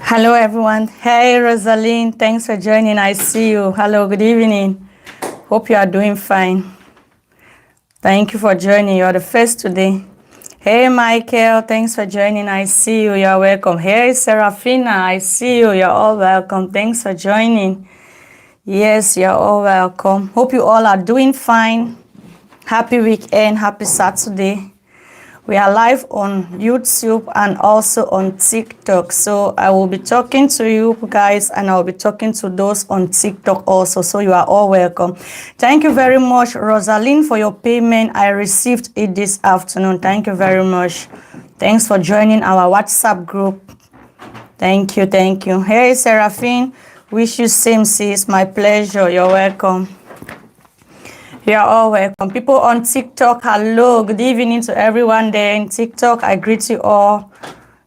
Hello, everyone. Hey, Rosalind. Thanks for joining. I see you. Hello, good evening. Hope you are doing fine. Thank you for joining. You are the first today. Hey, Michael. Thanks for joining. I see you. You are welcome. Hey, Serafina. I see you. You're all welcome. Thanks for joining. Yes, you're all welcome. Hope you all are doing fine. Happy weekend. Happy Saturday. We are live on YouTube and also on TikTok. So I will be talking to you guys and I'll be talking to those on TikTok also. So you are all welcome. Thank you very much, Rosalind, for your payment. I received it this afternoon. Thank you very much. Thanks for joining our WhatsApp group. Thank you. Thank you. Hey, Seraphine. Wish you same, sis. My pleasure. You're welcome. You're all welcome. People on TikTok, hello. Good evening to everyone there in TikTok. I greet you all.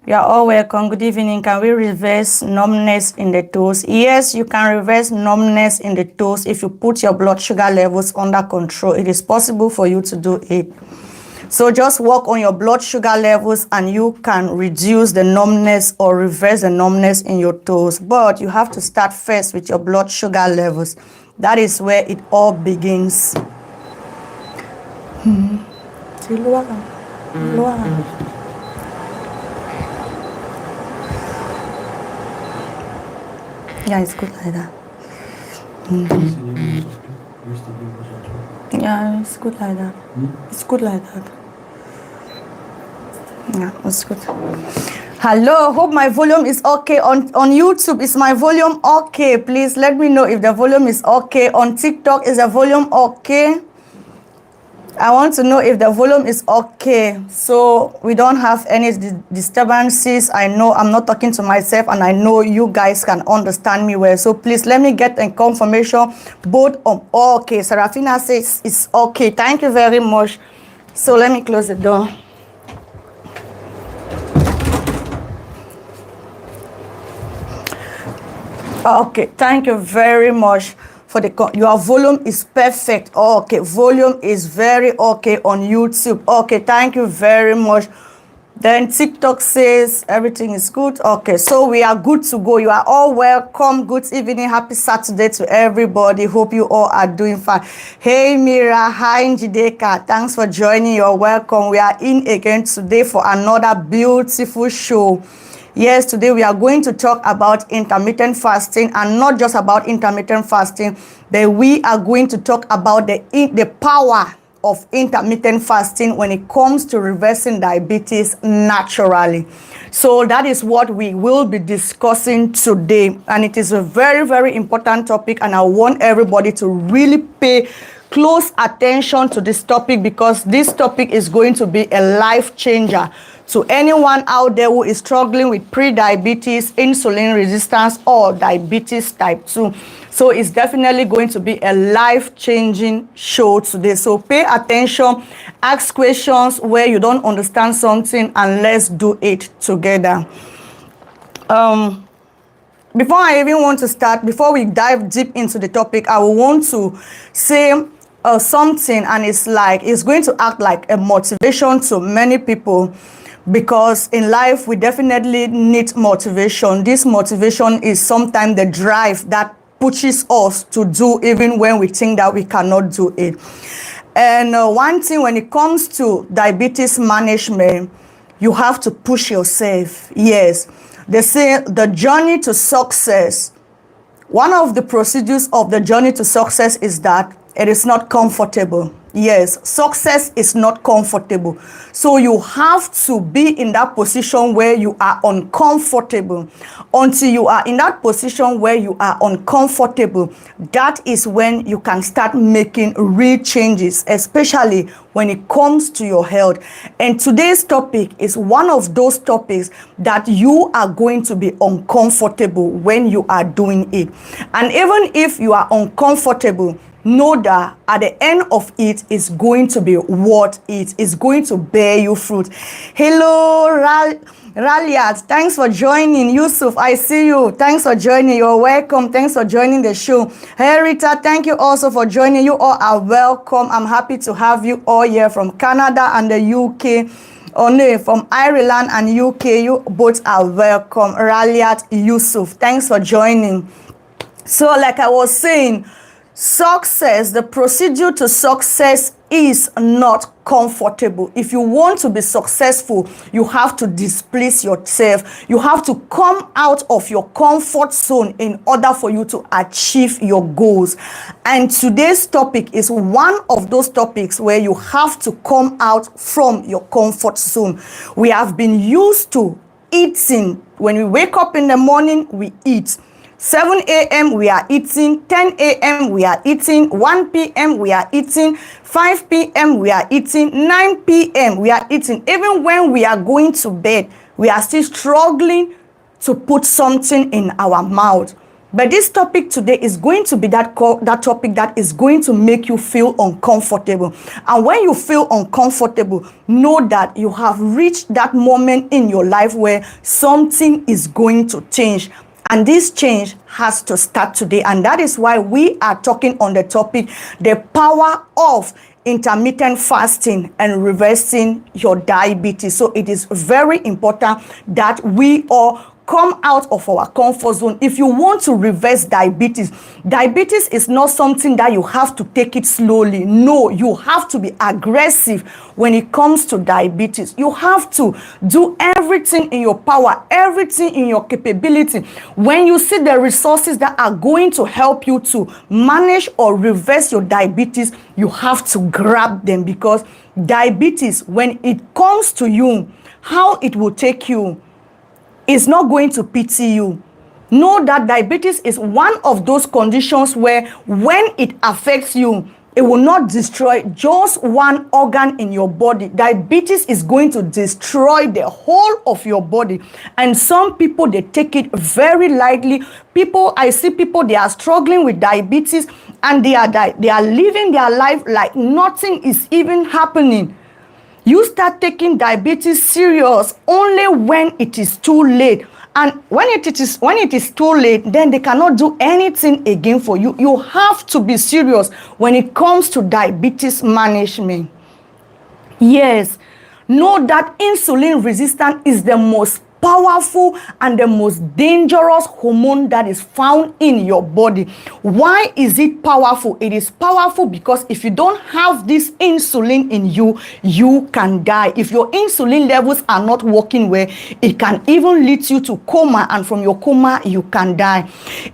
You're all welcome. Good evening. Can we reverse numbness in the toes? Yes, you can reverse numbness in the toes if you put your blood sugar levels under control. It is possible for you to do it. So just work on your blood sugar levels and you can reduce the numbness or reverse the numbness in your toes. But you have to start first with your blood sugar levels. That is where it all begins. Yeah, it's good like that. Yeah, it's good like that. It's good like that. Yeah, it's good. Hello, hope my volume is okay. On YouTube, is my volume okay? Please let me know if the volume is okay. On TikTok, is the volume okay? I want to know if the volume is okay, so we don't have any disturbances. I know I'm not talking to myself, and I know you guys can understand me well. So please let me get a confirmation both on okay. Serafina says it's okay. Thank you very much. So let me close the door. Okay, thank you very much for your volume is perfect. Okay, volume is very okay on YouTube. Okay, thank you very much. Then TikTok says everything is good. Okay, so we are good to go. You are all welcome. Good evening. Happy Saturday to everybody. Hope you all are doing fine. Hey, Mira. Hi, Njideka. Thanks for joining. You're welcome. We are in again today for another beautiful show. Yes, today we are going to talk about intermittent fasting, and not just about intermittent fasting, but we are going to talk about the power of intermittent fasting when it comes to reversing diabetes naturally. So that is what we will be discussing today, and it is a very, very important topic, and I want everybody to really pay close attention to this topic, because this topic is going to be a life changer to anyone out there who is struggling with pre-diabetes, insulin resistance, or diabetes type 2. So it's definitely going to be a life-changing show today. So pay attention, ask questions where you don't understand something, and let's do it together. Before I even want to start, before we dive deep into the topic, I will want to say something, and it's going to act like a motivation to many people, because in life we definitely need motivation. This motivation is sometimes the drive that pushes us to do even when we think that we cannot do it. And one thing when it comes to diabetes management, you have to push yourself. Yes, they say the journey to success, one of the procedures of the journey to success is that it is not comfortable. Yes, success is not comfortable. So you have to be in that position where you are uncomfortable. Until you are in that position where you are uncomfortable, that is when you can start making real changes, especially when it comes to your health. And today's topic is one of those topics that you are going to be uncomfortable when you are doing it. And even if you are uncomfortable, know that at the end of it is going to be worth it. It's going to bear you fruit. Hello, Raliat. Thanks for joining. Yusuf, I see you. Thanks for joining. You're welcome. Thanks for joining the show. Hey, Rita, thank you also for joining. You all are welcome. I'm happy to have you all here from Canada and the UK. Oh no, from Ireland and UK. You both are welcome. Raliat, Yusuf, thanks for joining. So like I was saying, success, the procedure to success is not comfortable. If you want to be successful, you have to displease yourself. You have to come out of your comfort zone in order for you to achieve your goals. And today's topic is one of those topics where you have to come out from your comfort zone. We have been used to eating. When we wake up in the morning, we eat. 7 a.m. we are eating, 10 a.m. we are eating, 1 p.m. we are eating, 5 p.m. we are eating, 9 p.m. we are eating. Even when we are going to bed, we are still struggling to put something in our mouth. But this topic today is going to be that topic that is going to make you feel uncomfortable. And when you feel uncomfortable, know that you have reached that moment in your life where something is going to change. And this change has to start today. And that is why we are talking on the topic, the power of intermittent fasting and reversing your diabetes. So it is very important that we all come out of our comfort zone. If you want to reverse diabetes, diabetes is not something that you have to take it slowly. No, you have to be aggressive when it comes to diabetes. You have to do everything in your power, everything in your capability. When you see the resources that are going to help you to manage or reverse your diabetes, you have to grab them, because diabetes, when it comes to you, how it will take you is not going to pity you. Know that diabetes is one of those conditions where when it affects you, it will not destroy just one organ in your body. Diabetes is going to destroy the whole of your body. And some people, they take it very lightly. I see people, they are struggling with diabetes, and they are living their life like nothing is even happening. You start taking diabetes serious only when it is too late. And when it is too late, then they cannot do anything again for you. You have to be serious when it comes to diabetes management. Yes, know that insulin resistance is the most powerful and the most dangerous hormone that is found in your body. Why is it powerful? It is powerful because if you don't have this insulin in you, you can die. If your insulin levels are not working well, it can even lead you to coma, and from your coma, you can die.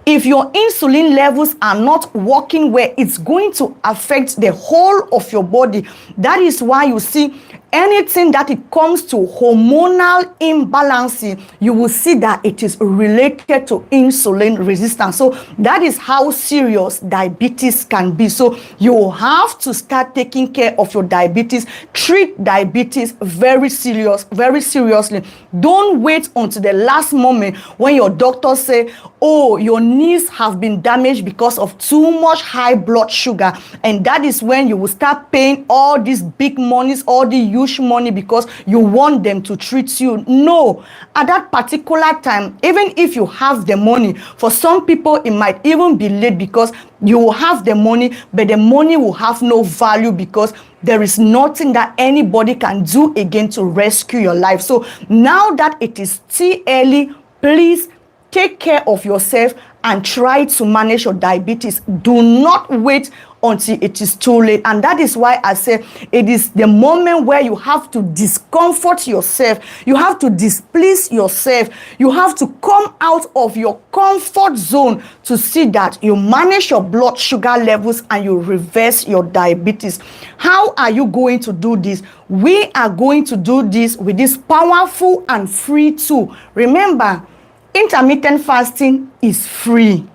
If your insulin levels are not working well, it's going to affect the whole of your body. That is why you see anything that it comes to hormonal imbalance, you will see that it is related to insulin resistance. So that is how serious diabetes can be. So you have to start taking care of your diabetes. Treat diabetes very seriously. Don't wait until the last moment when your doctor say, oh, your knees have been damaged because of too much high blood sugar. And that is when you will start paying all these big monies, all the huge money, because you want them to treat you. No, at that particular time, even if you have the money, for some people it might even be late, because you will have the money, but the money will have no value because there is nothing that anybody can do again to rescue your life. So now that it is still early, please take care of yourself and try to manage your diabetes. Do not wait until it is too late. And that is why I say it is the moment where you have to discomfort yourself. You have to displease yourself. You have to come out of your comfort zone to see that you manage your blood sugar levels and you reverse your diabetes. How are you going to do this? We are going to do this with this powerful and free tool. Remember, intermittent fasting is free.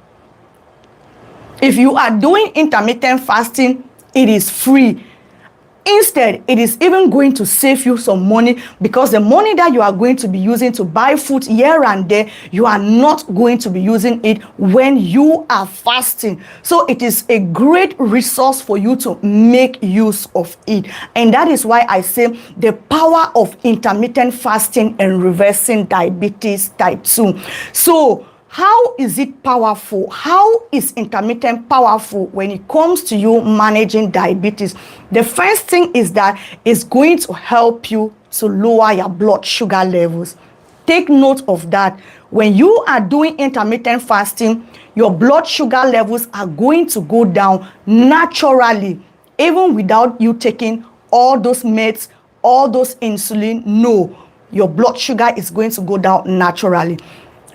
If you are doing intermittent fasting, it is free. Instead, it is even going to save you some money, because the money that you are going to be using to buy food here and there, you are not going to be using it when you are fasting. So it is a great resource for you to make use of it. And that is why I say the power of intermittent fasting and reversing diabetes type 2. So how is it powerful? How is intermittent powerful when it comes to you managing diabetes? The first thing is that it's going to help you to lower your blood sugar levels. Take note of that. When you are doing intermittent fasting, your blood sugar levels are going to go down naturally, even without you taking all those meds, all those insulin. No, your blood sugar is going to go down naturally.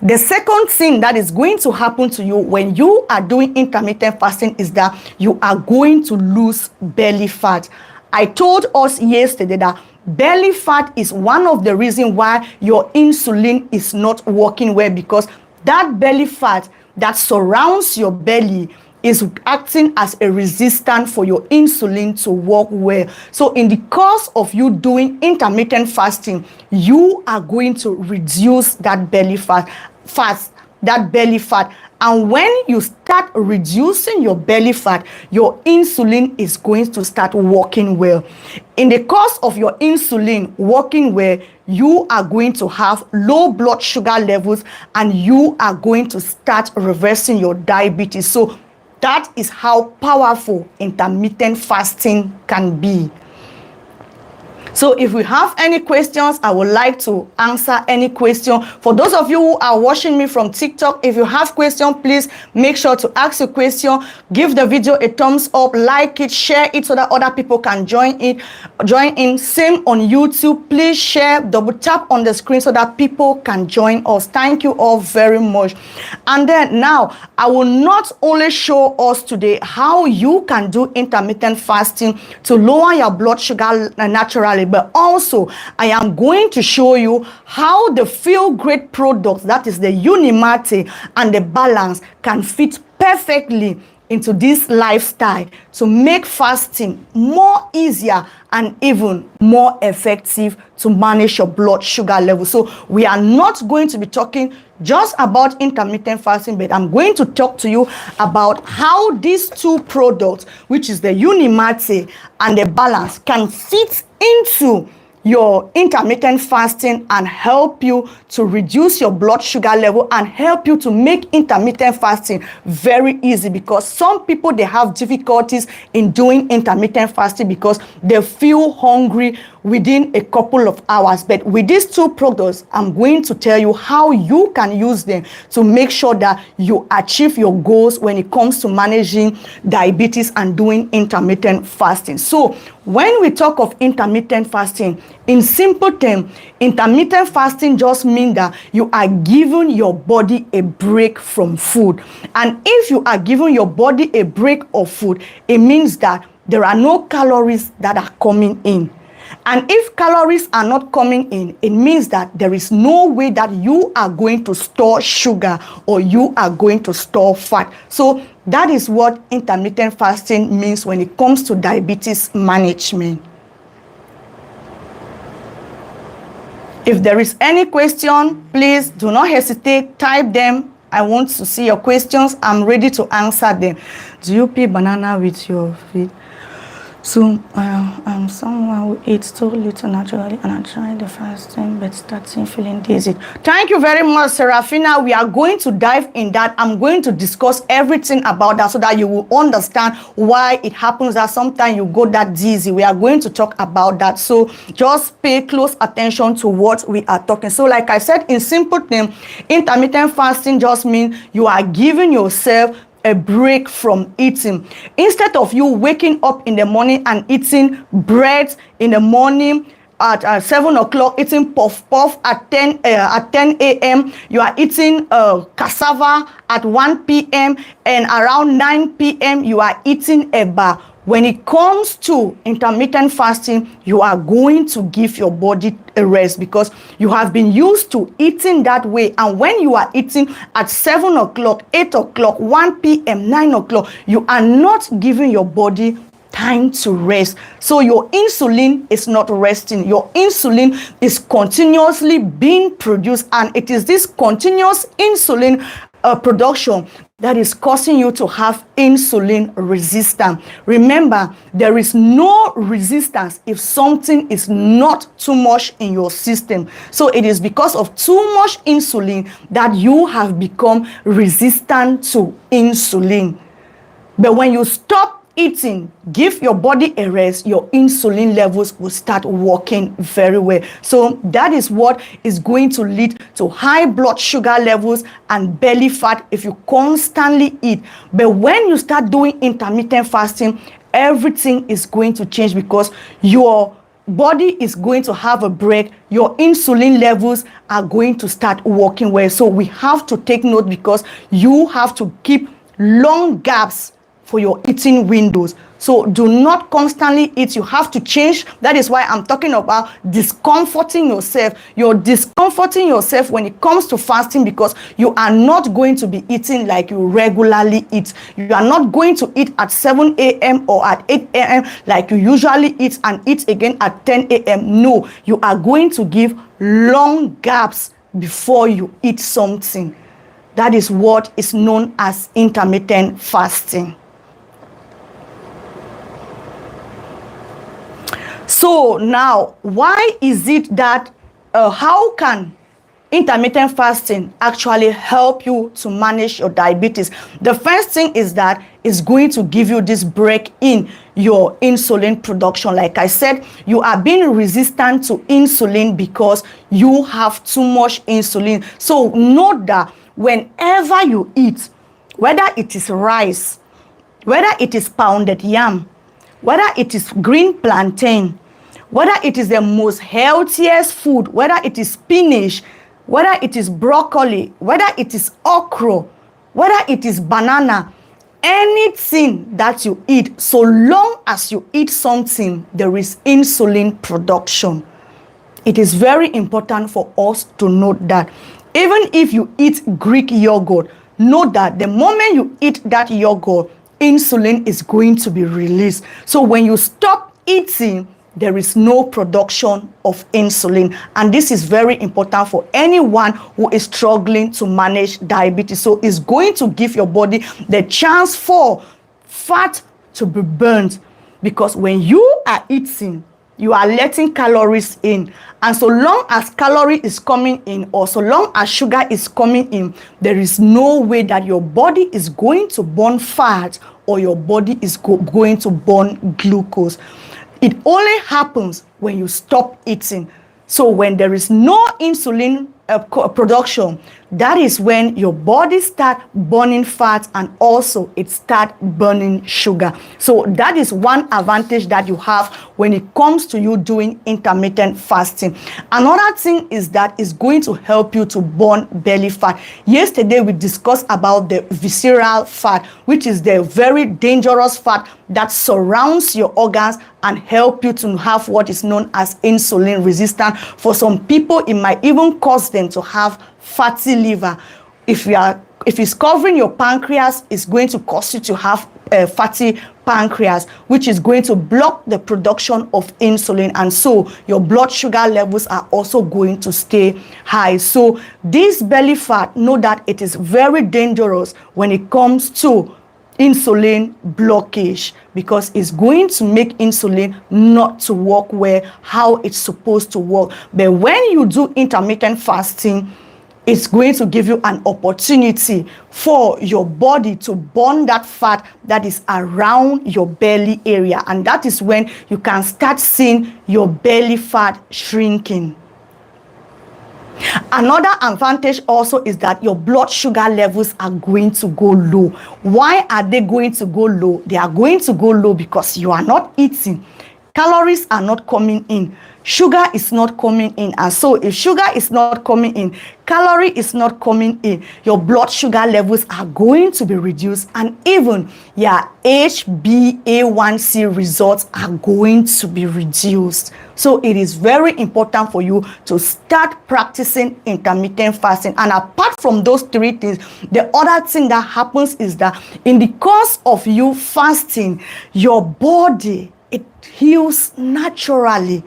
The second thing that is going to happen to you when you are doing intermittent fasting is that you are going to lose belly fat. I told us yesterday that belly fat is one of the reasons why your insulin is not working well, because that belly fat that surrounds your belly is acting as a resistance for your insulin to work well. So in the course of you doing intermittent fasting, you are going to reduce that belly fat. And when you start reducing your belly fat, your insulin is going to start working well. In the course of your insulin working well, you are going to have low blood sugar levels and you are going to start reversing your diabetes. So that is how powerful intermittent fasting can be. So if we have any questions, I would like to answer any question. For those of you who are watching me from TikTok, if you have questions, please make sure to ask your question. Give the video a thumbs up, like it, share it so that other people can join in. Same on YouTube. Please share, double tap on the screen so that people can join us. Thank you all very much. And then now, I will not only show us today how you can do intermittent fasting to lower your blood sugar naturally, but also I am going to show you how the Feel Great products, that is the Unimate and the Balance, can fit perfectly into this lifestyle to make fasting more easier and even more effective to manage your blood sugar level. So we are not going to be talking just about intermittent fasting, but I'm going to talk to you about how these two products, which is the Unimate and the Balance, can fit into your intermittent fasting and help you to reduce your blood sugar level and help you to make intermittent fasting very easy, because some people, they have difficulties in doing intermittent fasting because they feel hungry within a couple of hours. But with these two products, I'm going to tell you how you can use them to make sure that you achieve your goals when it comes to managing diabetes and doing intermittent fasting. So when we talk of intermittent fasting, in simple terms, intermittent fasting just means that you are giving your body a break from food. And if you are giving your body a break of food, it means that there are no calories that are coming in. And if calories are not coming in, it means that there is no way that you are going to store sugar or you are going to store fat. So that is what intermittent fasting means when it comes to diabetes management. If there is any question, please do not hesitate, type them. I want to see your questions. I'm ready to answer them. Do you peel banana with your feet? So I'm someone who eats too little naturally, and I tried the fasting but starting feeling dizzy. Thank you very much, Serafina. We are going to dive in that. I'm going to discuss everything about that so that you will understand why it happens that sometimes you go that dizzy. We are going to talk about that. So just pay close attention to what we are talking. So like I said, in simple terms, intermittent fasting just means you are giving yourself a break from eating. Instead of you waking up in the morning and eating bread in the morning at 7 o'clock, eating puff at 10 a.m., you are eating cassava at 1 p.m. and around 9 p.m. you are eating eba. When it comes to intermittent fasting, you are going to give your body a rest because you have been used to eating that way. And when you are eating at 7 o'clock, 8 o'clock, 1 p.m., 9 o'clock, you are not giving your body time to rest. So your insulin is not resting. Your insulin is continuously being produced, and it is this continuous insulin production that is causing you to have insulin resistance. Remember, there is no resistance if something is not too much in your system. So it is because of too much insulin that you have become resistant to insulin. But when you stop eating, give your body a rest, your insulin levels will start working very well. So that is what is going to lead to high blood sugar levels and belly fat if you constantly eat. But when you start doing intermittent fasting, everything is going to change because your body is going to have a break. Your insulin levels are going to start working well. So we have to take note because you have to keep long gaps for your eating windows. So do not constantly eat. You have to change. That is why I'm talking about discomforting yourself. You're discomforting yourself when it comes to fasting because you are not going to be eating like you regularly eat. You are not going to eat at 7 a.m. or at 8 a.m. like you usually eat and eat again at 10 a.m. No, you are going to give long gaps before you eat something. That is what is known as intermittent fasting. So now, why is it that, how can intermittent fasting actually help you to manage your diabetes? The first thing is that it's going to give you this break in your insulin production. Like I said, you are being resistant to insulin because you have too much insulin. So note that whenever you eat, whether it is rice, whether it is pounded yam, whether it is green plantain, whether it is the most healthiest food, whether it is spinach, whether it is broccoli, whether it is okra, whether it is banana, anything that you eat, so long as you eat something, there is insulin production. It is very important for us to note that. Even if you eat Greek yogurt, know that the moment you eat that yogurt, insulin is going to be released. So when you stop eating, there is no production of insulin. And this is very important for anyone who is struggling to manage diabetes. So it's going to give your body the chance for fat to be burned. Because when you are eating, you are letting calories in. And so long as calorie is coming in, or so long as sugar is coming in, there is no way that your body is going to burn fat or your body is going to burn glucose. It only happens when you stop eating. So when there is no insulin production, that is when your body start burning fat and also it start burning sugar. So that is one advantage that you have when it comes to you doing intermittent fasting. Another thing is that it's going to help you to burn belly fat. Yesterday we discussed about the visceral fat, which is the very dangerous fat that surrounds your organs and help you to have what is known as insulin resistance. For some people, it might even cause them to have fatty liver. If it's covering your pancreas, it's going to cause you to have fatty pancreas, which is going to block the production of insulin, and so your blood sugar levels are also going to stay high. So this belly fat, know that it is very dangerous when it comes to insulin blockage, because it's going to make insulin not to work well how it's supposed to work. But when you do intermittent fasting, it's going to give you an opportunity for your body to burn that fat that is around your belly area, and that is when you can start seeing your belly fat shrinking. Another advantage also is that your blood sugar levels are going to go low. Why are they going to go low? They are going to go low because you are not eating. Calories are not coming in. Sugar is not coming in. And so if sugar is not coming in, calorie is not coming in, your blood sugar levels are going to be reduced, and even your HbA1c results are going to be reduced. So it is very important for you to start practicing intermittent fasting. And apart from those three things, the other thing that happens is that in the course of you fasting, your body, it heals naturally.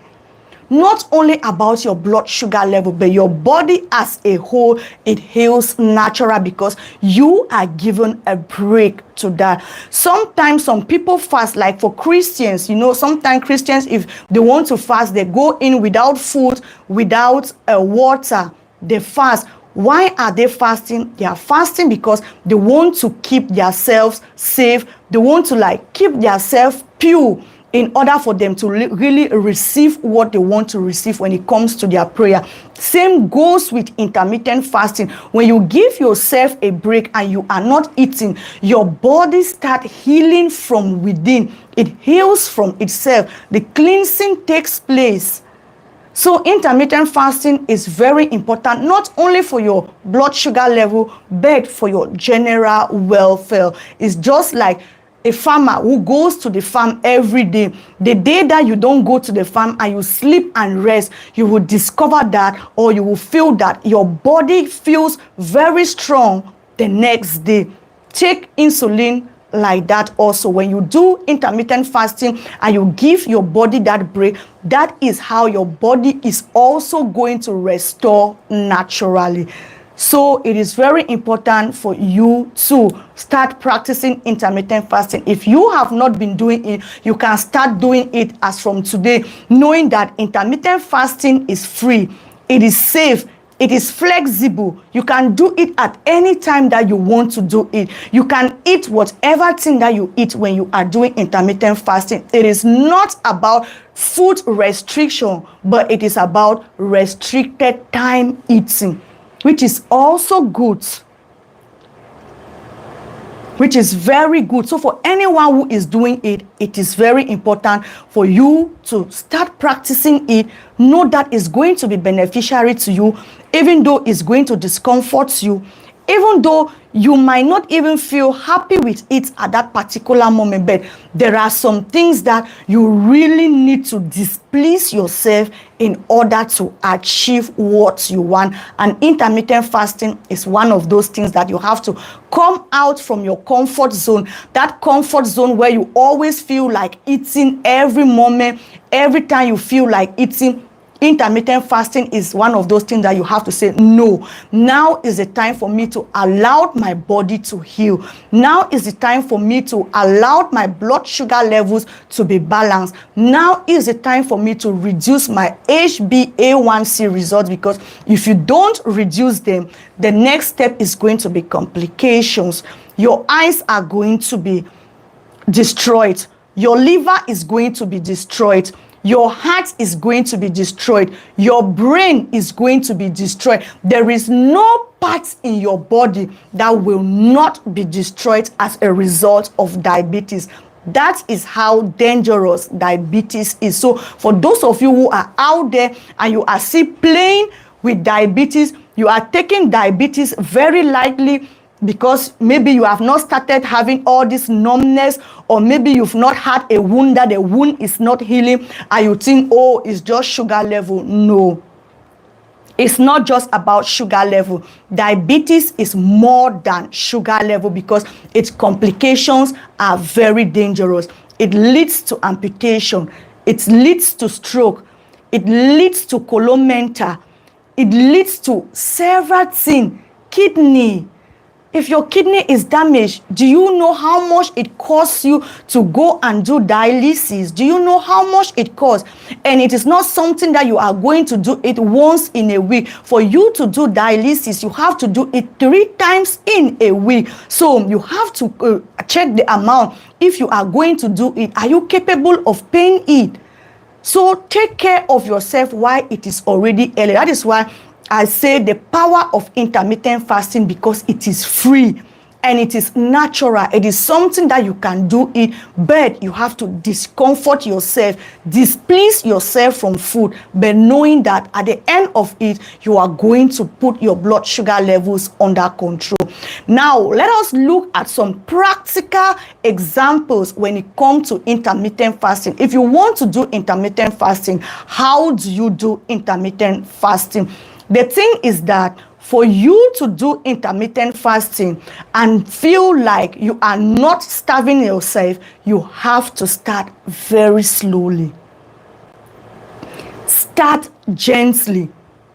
Not only about your blood sugar level, but your body as a whole, it heals naturally because you are given a break to that. Sometimes some people fast, like for Christians, sometimes Christians, if they want to fast, they go in without food, without water, they fast. Why are they fasting? They are fasting because they want to keep themselves safe. They want to keep themselves pure, in order for them to really receive what they want to receive when it comes to their prayer. Same goes with intermittent fasting. When you give yourself a break and you are not eating, your body starts healing from within. It heals from itself. The cleansing takes place. So intermittent fasting is very important, not only for your blood sugar level, but for your general welfare. It's just like a farmer who goes to the farm every day. The day that you don't go to the farm and you sleep and rest, you will discover that, or you will feel that your body feels very strong the next day. Take insulin like that also. When you do intermittent fasting and you give your body that break, that is how your body is also going to restore naturally. So it is very important for you to start practicing intermittent fasting. If you have not been doing it, you can start doing it as from today, knowing that intermittent fasting is free, it is safe, it is flexible. You can do it at any time that you want to do it. You can eat whatever thing that you eat when you are doing intermittent fasting. It is not about food restriction, but it is about restricted time eating, which is also good, which is very good. So for anyone who is doing it, it is very important for you to start practicing it. Know that it's going to be beneficiary to you, even though it's going to discomfort you, even though you might not even feel happy with it at that particular moment. But there are some things that you really need to displease yourself in order to achieve what you want. And intermittent fasting is one of those things that you have to come out from your comfort zone. That comfort zone where you always feel like eating every moment, every time you feel like eating. intermittent fasting is one of those things that you have to say, no, now is the time for me to allow my body to heal. Now is the time for me to allow my blood sugar levels to be balanced. Now is the time for me to reduce my HbA1c results, because if you don't reduce them, the next step is going to be complications. Your eyes are going to be destroyed. Your liver is going to be destroyed. Your heart is going to be destroyed. Your brain is going to be destroyed. There is no part in your body that will not be destroyed as a result of diabetes. That is how dangerous diabetes is. So for those of you who are out there and you are still playing with diabetes, you are taking diabetes very lightly, because maybe you have not started having all this numbness, or maybe you've not had a wound that the wound is not healing, and you think, oh, it's just sugar level. No, it's not just about sugar level. Diabetes is more than sugar level, because its complications are very dangerous. It leads to amputation. It leads to stroke. It leads to colon mental. It leads to several things. Kidney. If your kidney is damaged, do you know how much it costs you to go and do dialysis? Do you know how much it costs? And it is not something that you are going to do it once in a week. For you to do dialysis, you have to do it 3 times in a week. So you have to check the amount. If you are going to do it, are you capable of paying it? So take care of yourself while it is already early. That is why I say the power of intermittent fasting, because it is free and it is natural. It is something that you can do it, but you have to discomfort yourself, displease yourself from food, but knowing that at the end of it, you are going to put your blood sugar levels under control. Now, let us look at some practical examples when it comes to intermittent fasting. If you want to do intermittent fasting, how do you do intermittent fasting? The thing is that for you to do intermittent fasting and feel like you are not starving yourself, you have to start very slowly. Start gently.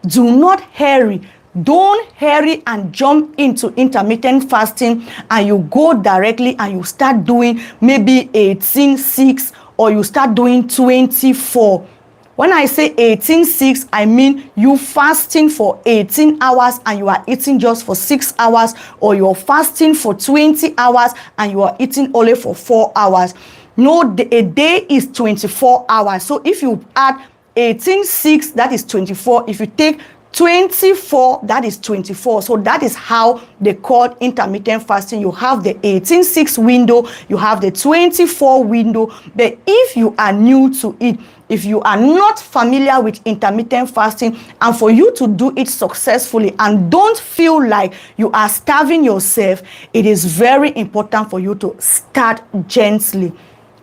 Do not hurry. Don't hurry and jump into intermittent fasting and you go directly and you start doing maybe 18-6 or you start doing 24. When I say 18-6, I mean you fasting for 18 hours and you are eating just for 6 hours, or you're fasting for 20 hours and you are eating only for 4 hours. No, a day is 24 hours. So if you add 18-6, that is 24. If you take 24, that is 24. So that is how they call intermittent fasting. You have the 18-6 window, you have the 24 window. But if you are new to it, if you are not familiar with intermittent fasting, and for you to do it successfully and don't feel like you are starving yourself, it is very important for you to start gently.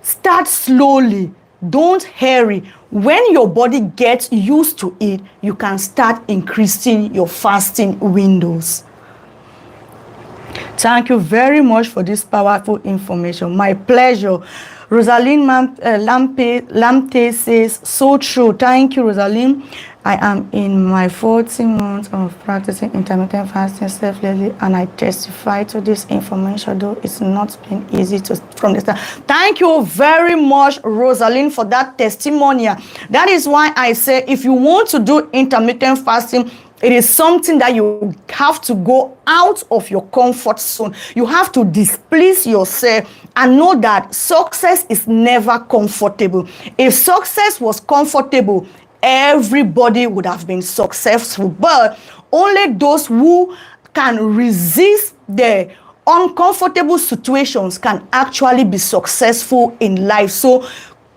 Start slowly. Don't hurry. When your body gets used to it, you can start increasing your fasting windows. Thank you very much for this powerful information. My pleasure. Rosalind Lamte says, so true. Thank you, Rosalind. I am in my 14 months of practicing intermittent fasting selflessly, and I testify to this information, though it's not been easy from the start. Thank you very much, Rosalind, for that testimonial. That is why I say, if you want to do intermittent fasting, it is something that you have to go out of your comfort zone. You have to displease yourself and know that success is never comfortable. If success was comfortable, everybody would have been successful. But only those who can resist the uncomfortable situations can actually be successful in life. So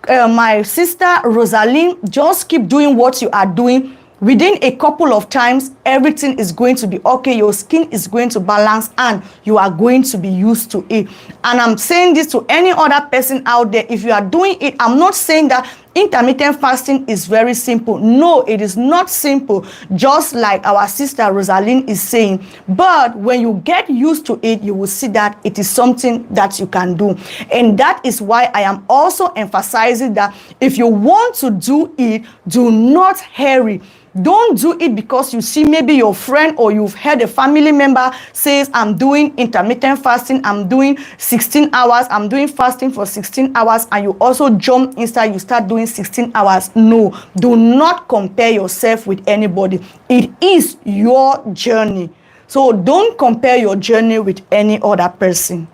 my sister Rosalind, just keep doing what you are doing. Within a couple of times, everything is going to be okay. Your skin is going to balance and you are going to be used to it. And I'm saying this to any other person out there. If you are doing it, I'm not saying that intermittent fasting is very simple. No, it is not simple, just like our sister Rosalind is saying. But when you get used to it, you will see that it is something that you can do. And that is why I am also emphasizing that if you want to do it, do not hurry. Don't do it because you see maybe your friend or you've heard a family member says, I'm doing intermittent fasting, I'm doing 16 hours, I'm doing fasting for 16 hours, and you also jump inside, you start doing 16 hours. No, do not compare yourself with anybody. It is your journey. So don't compare your journey with any other person.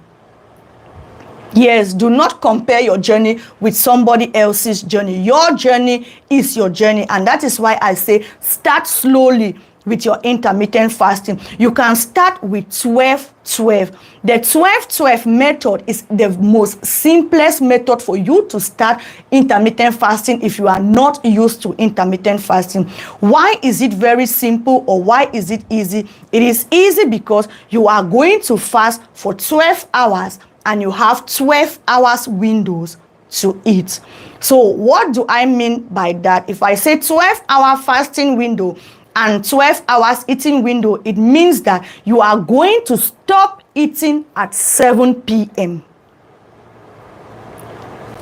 Yes, do not compare your journey with somebody else's journey. Your journey is your journey. And that is why I say start slowly with your intermittent fasting. You can start with 12-12. The 12-12 method is the most simplest method for you to start intermittent fasting if you are not used to intermittent fasting. Why is it very simple, or why is it easy? It is easy because you are going to fast for 12 hours and you have 12 hours windows to eat. So what do I mean by that? If I say 12-hour fasting window and 12 hours eating window, it means that you are going to stop eating at 7 p.m.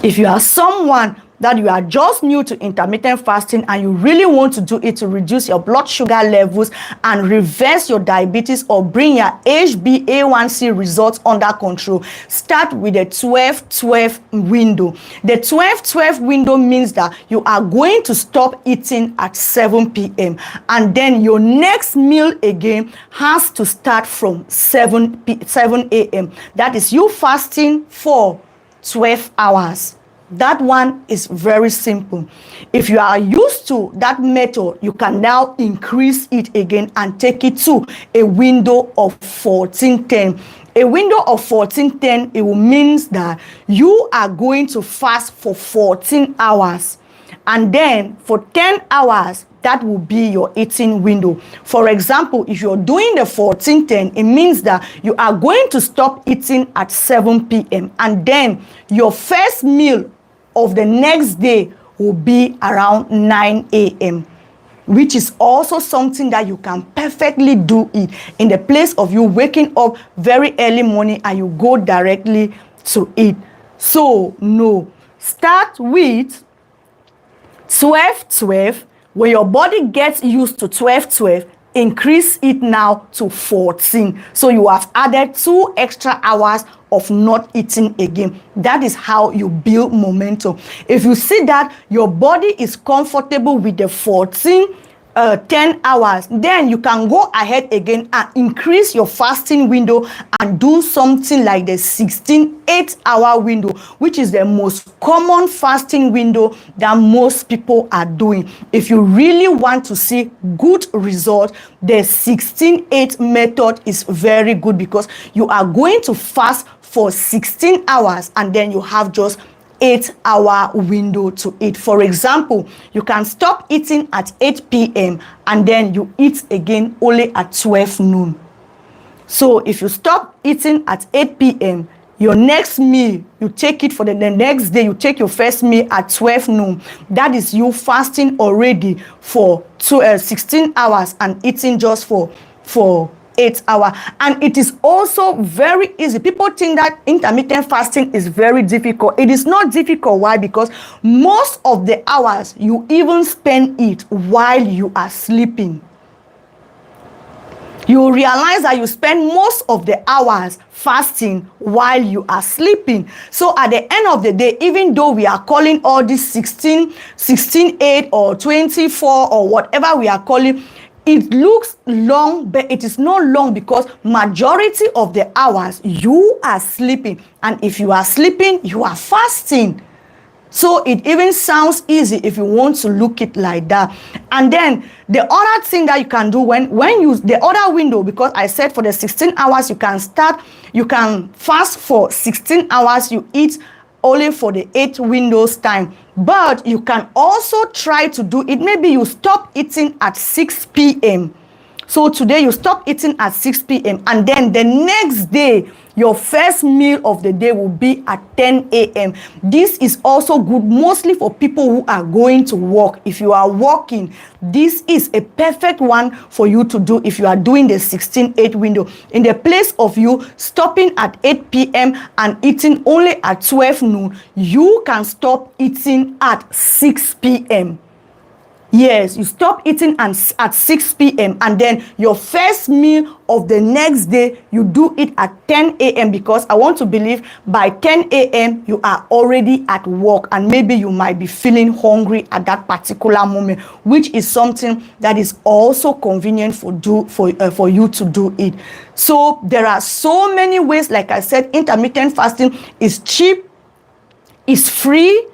If you are someone that you are just new to intermittent fasting and you really want to do it to reduce your blood sugar levels and reverse your diabetes or bring your HbA1c results under control, start with a 12-12 window. The 12-12 window means that you are going to stop eating at 7 p.m. and then your next meal again has to start from 7 a.m. That is you fasting for 12 hours. That one is very simple. If you are used to that method, you can now increase it again and take it to a window of 14-10. A window of 14-10, it will means that you are going to fast for 14 hours. And then for 10 hours, that will be your eating window. For example, if you're doing the 14-10, it means that you are going to stop eating at 7 p.m. And then your first meal of the next day will be around 9 a.m., which is also something that you can perfectly do it in the place of you waking up very early morning and you go directly to eat. So no, start with 12-12. When your body gets used to 12-12, increase it now to 14. So you have added 2 extra hours of not eating again. That is how you build momentum. If you see that your body is comfortable with the 10 hours, then you can go ahead again and increase your fasting window and do something like the 16 8-hour window, which is the most common fasting window that most people are doing. If you really want to see good results, the 16-8 method is very good because you are going to fast for 16 hours and then you have just 8-hour window to eat. For example, you can stop eating at 8 p.m. and then you eat again only at 12 noon. So if you stop eating at 8 p.m., your next meal, you take it for the next day, you take your first meal at 12 noon. That is you fasting already for 16 hours and eating just for 8 hours. And it is also very easy. People think that intermittent fasting is very difficult. It is not difficult. Why? Because most of the hours you even spend it while you are sleeping. You realize that you spend most of the hours fasting while you are sleeping. So at the end of the day, even though we are calling all these 16-8 or 24 or whatever we are calling, it looks long, but it is not long because majority of the hours you are sleeping. And if you are sleeping, you are fasting. So it even sounds easy if you want to look it like that. And then the other thing that you can do when you, the other window, because I said for the 16 hours, you can fast for 16 hours, you eat only for the 8 windows time. But you can also try to do it. Maybe you stop eating at 6 p.m. So today you stop eating at 6 p.m. and then the next day, your first meal of the day will be at 10 a.m. This is also good mostly for people who are going to work. If you are working, this is a perfect one for you to do if you are doing the 16-8 window. In the place of you stopping at 8 p.m. and eating only at 12 noon, you can stop eating at 6 p.m. Yes, you stop eating at 6 p.m. and then your first meal of the next day, you do it at 10 a.m. because I want to believe by 10 a.m. you are already at work and maybe you might be feeling hungry at that particular moment, which is something that is also convenient for you to do it. So there are so many ways. Like I said, intermittent fasting is cheap, is free,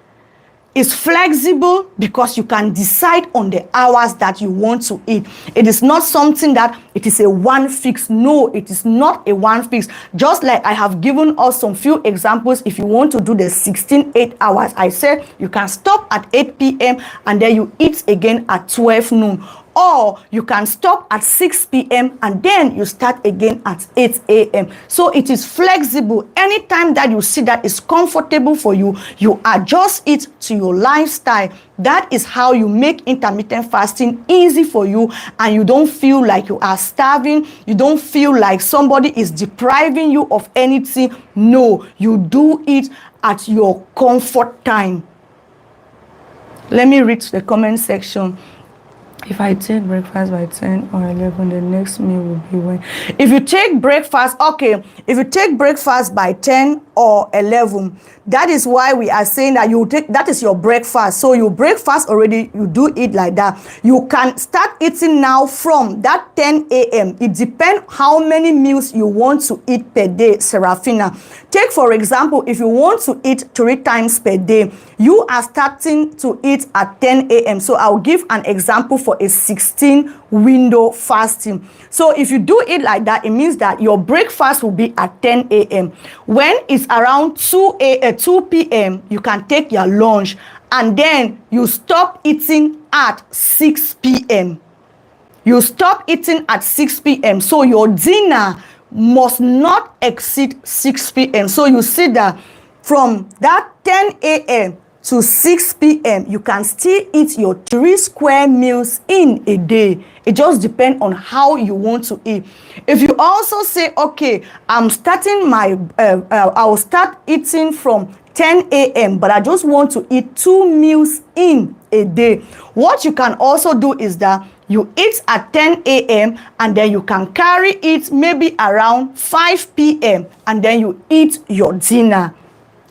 is flexible because you can decide on the hours that you want to eat. It is not something that it is a one fix. No, it is not a one fix. Just like I have given us some few examples. If you want to do the 16-8 hours, I said you can stop at 8 p.m. and then you eat again at 12 noon. Or you can stop at 6 p.m. and then you start again at 8 a.m. So it is flexible. Anytime that you see that is comfortable for you, you adjust it to your lifestyle. That is how you make intermittent fasting easy for you and you don't feel like you are starving. You don't feel like somebody is depriving you of anything. No, you do it at your comfort time. Let me read the comment section. If I take breakfast by 10 or 11, the next meal will be when? If you take breakfast, okay, if you take breakfast by 10 or 11, that is why we are saying that you take, that is your breakfast. So you breakfast already, you do it like that. You can start eating now from that 10 a.m. It depends how many meals you want to eat per day, Serafina. Take, for example, if you want to eat 3 times per day, you are starting to eat at 10 a.m. So I'll give an example for a 16 window fasting. So if you do it like that, it means that your breakfast will be at 10 a.m. When it's around 2 p.m., you can take your lunch and then you stop eating at 6 p.m. You stop eating at 6 p.m. So your dinner must not exceed 6 p.m. So you see that from that 10 a.m. to 6 p.m., you can still eat your 3 square meals in a day. It just depends on how you want to eat. If you also say, okay, I'm starting my, I'll start eating from 10 a.m., but I just want to eat 2 meals in a day. What you can also do is that you eat at 10 a.m. and then you can carry it maybe around 5 p.m. and then you eat your dinner.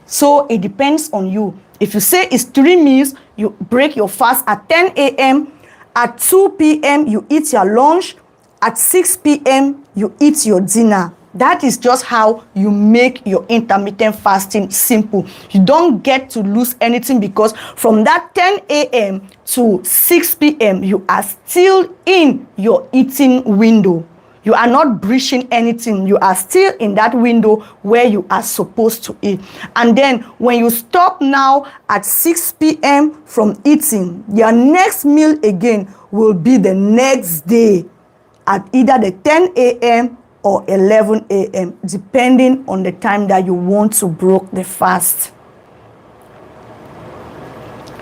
So it depends on you. If you say it's 3 meals, you break your fast at 10 a.m. At 2 p.m., you eat your lunch. At 6 p.m., you eat your dinner. That is just how you make your intermittent fasting simple. You don't get to lose anything because from that 10 a.m. to 6 p.m., you are still in your eating window. You are not breaching anything. You are still in that window where you are supposed to eat. And then when you stop now at 6 p.m. from eating, your next meal again will be the next day at either the 10 a.m. or 11 a.m. depending on the time that you want to break the fast.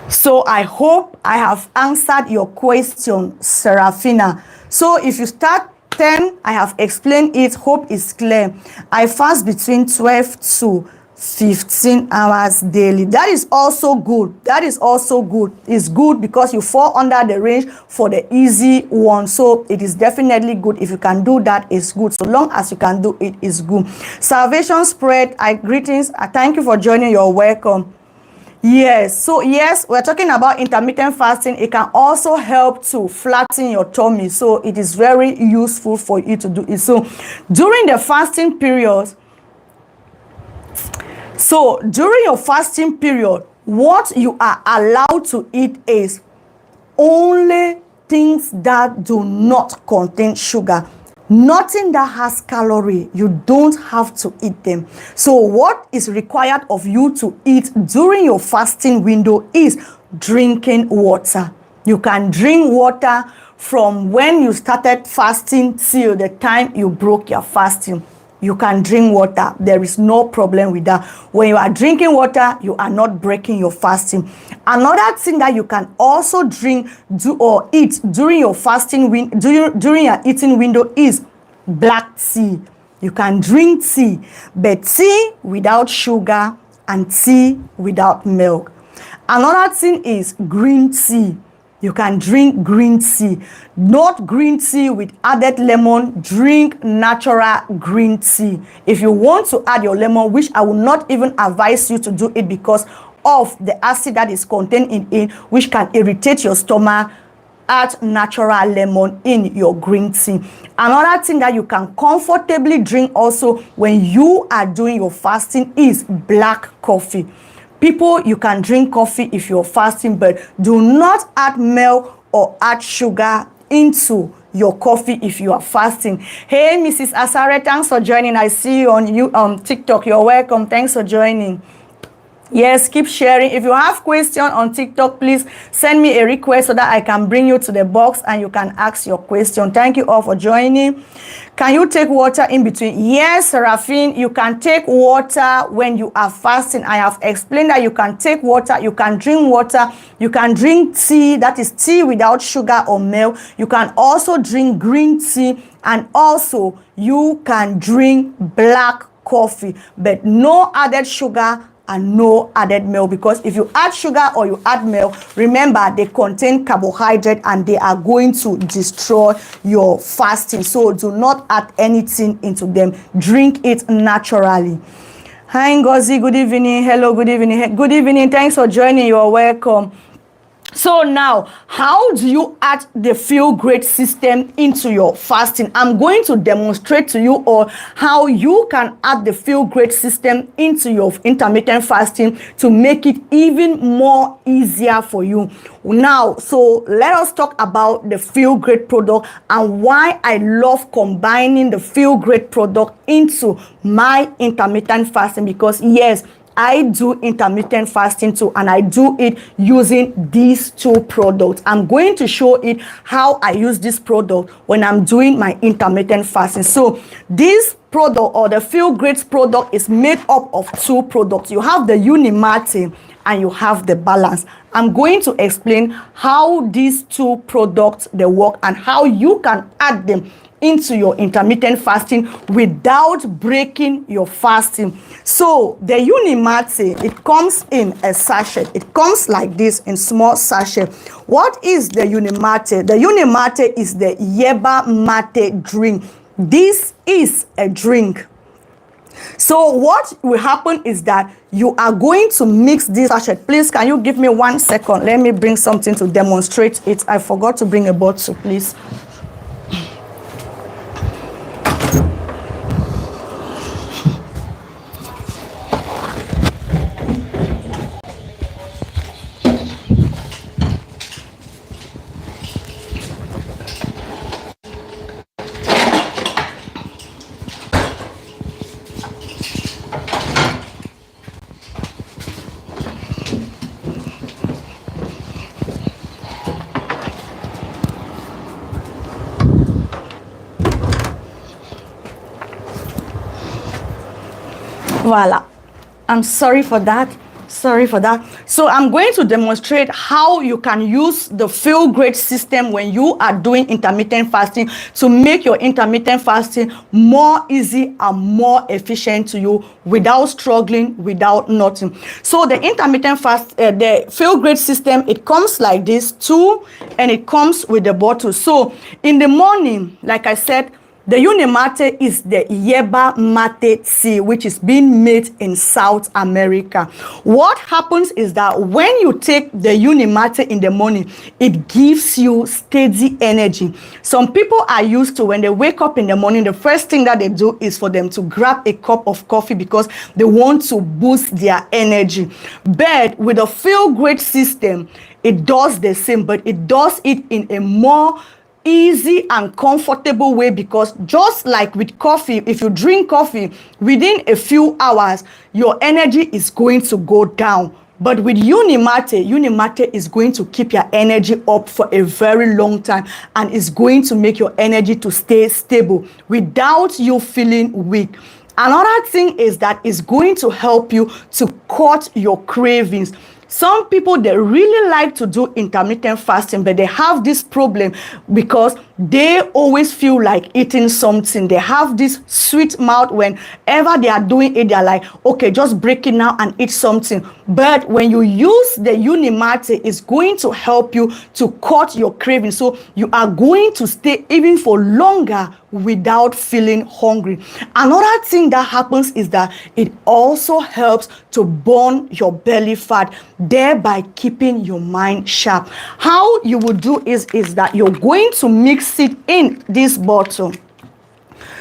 So I hope I have answered your question, Serafina. So if you start 10, I have explained it. Hope is clear. I fast between 12 to 15 hours daily. That is also good. That is also good. It's good because you fall under the range for the easy one. So it is definitely good. If you can do that, it's good. So long as you can do it, it's good. Salvation Spread, greetings. I thank you for joining. You're welcome. Yes, so yes, we're talking about intermittent fasting. It can also help to flatten your tummy. So it is very useful for you to do it. So during the fasting period, during your fasting period, what you are allowed to eat is only things that do not contain sugar. Nothing that has calorie, you don't have to eat them. So what is required of you to eat during your fasting window is drinking water. You can drink water from when you started fasting till the time you broke your fasting. You can drink water. There is no problem with that. When you are drinking water, you are not breaking your fasting. Another thing that you can also drink or eat during your fasting during your eating window is black tea. You can drink tea, but tea without sugar and tea without milk. Another thing is green tea. You can drink green tea, not green tea with added lemon. Drink natural green tea. If you want to add your lemon, which I will not even advise you to do it because of the acid that is contained in it, which can irritate your stomach, add natural lemon in your green tea. Another thing that you can comfortably drink also when you are doing your fasting is black coffee. People, you can drink coffee if you're fasting, but do not add milk or add sugar into your coffee if you are fasting. Hey, Mrs. Asare, thanks for joining. I see you on TikTok. You're welcome. Thanks for joining. Yes, keep sharing. If you have question on TikTok, please send me a request so that I can bring you to the box and you can ask your question. Thank you all for joining. Can you take water in between? Yes, Serafine, you can take water when you are fasting. I have explained that you can take water, you can drink water, you can drink tea, that is tea without sugar or milk. You can also drink green tea, and also you can drink black coffee, but no added sugar and no added milk, because if you add sugar or you add milk, remember they contain carbohydrate and they are going to destroy your fasting. So do not add anything into them. Drink it naturally. Hi Ngozi, good evening. Hello, good evening. Good evening. Thanks for joining. You're welcome. So now, how do you add the feel great system into your fasting? I'm going to demonstrate to you all how you can add the feel great system into your intermittent fasting to make it even more easier for you. Now, so let us talk about the feel great product and why I love combining the feel great product into my intermittent fasting, because yes, I do intermittent fasting too, and I do it using these two products. I'm going to show it how I use this product when I'm doing my intermittent fasting. So this product, or the Feel Great product, is made up of two products. You have the Unimate and you have the Balance. I'm going to explain how these two products they work and how you can add them into your intermittent fasting without breaking your fasting. So the Unimate, it comes in a sachet. It comes like this in small sachet. What is the Unimate? The Unimate is the yerba mate drink. This is a drink. So what will happen is that you are going to mix this sachet. Please, can you give me 1 second? Let me bring something to demonstrate it. I forgot to bring a bottle, please. Voila. I'm sorry for that. Sorry for that. So I'm going to demonstrate how you can use the Feel Great system when you are doing intermittent fasting to make your intermittent fasting more easy and more efficient to you without struggling, without nothing. So the intermittent fast, the Feel Great system, it comes like this too, and it comes with the bottle. So in the morning, like I said, the Unimate is the yerba mate tea, which is being made in South America. What happens is that when you take the Unimate in the morning, it gives you steady energy. Some people are used to, when they wake up in the morning, the first thing that they do is for them to grab a cup of coffee because they want to boost their energy. But with the Feel Great system, it does the same, but it does it in a more easy and comfortable way, because just like with coffee, if you drink coffee within a few hours, your energy is going to go down. But with Unimate is going to keep your energy up for a very long time, and is going to make your energy to stay stable without you feeling weak. Another thing is that it's going to help you to cut your cravings. Some people, they really like to do intermittent fasting, but they have this problem because they always feel like eating something. They have this sweet mouth. Whenever they are doing it, they're like, okay, just break it now and eat something. But when you use the Unimate, it's going to help you to cut your cravings. So you are going to stay even for longer without feeling hungry. Another thing that happens is that it also helps to burn your belly fat, thereby keeping your mind sharp. How you will do is that you're going to mix it in this bottle.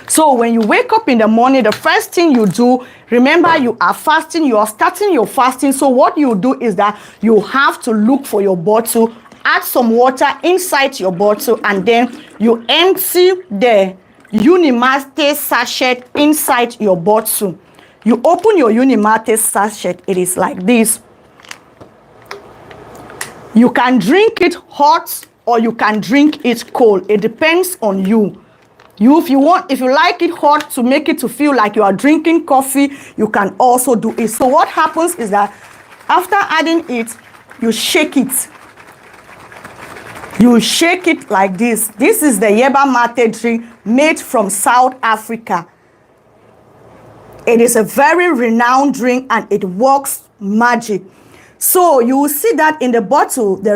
So when you wake up in the morning, the first thing you do, remember you are fasting, you are starting your fasting. So what you do is that you have to look for your bottle, add some water inside your bottle, and then you empty the Unimate sachet inside your bottle. You open your Unimate sachet, it is like this. You can drink it hot or you can drink it cold. It depends on you. If you like it hot to make it to feel like you are drinking coffee, you can also do it. So what happens is that after adding it, you shake it. You shake it like this. This is the yerba mate drink made from South Africa. It is a very renowned drink and it works magic. So you will see that in the bottle, the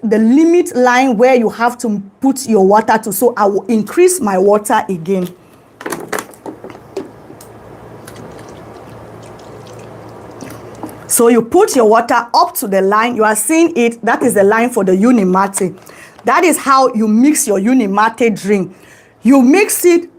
limit line where you have to put your water to. So I will increase my water again. So you put your water up to the line. You are seeing it. That is the line for the Unimate. That is how you mix your Unimate drink. You mix it.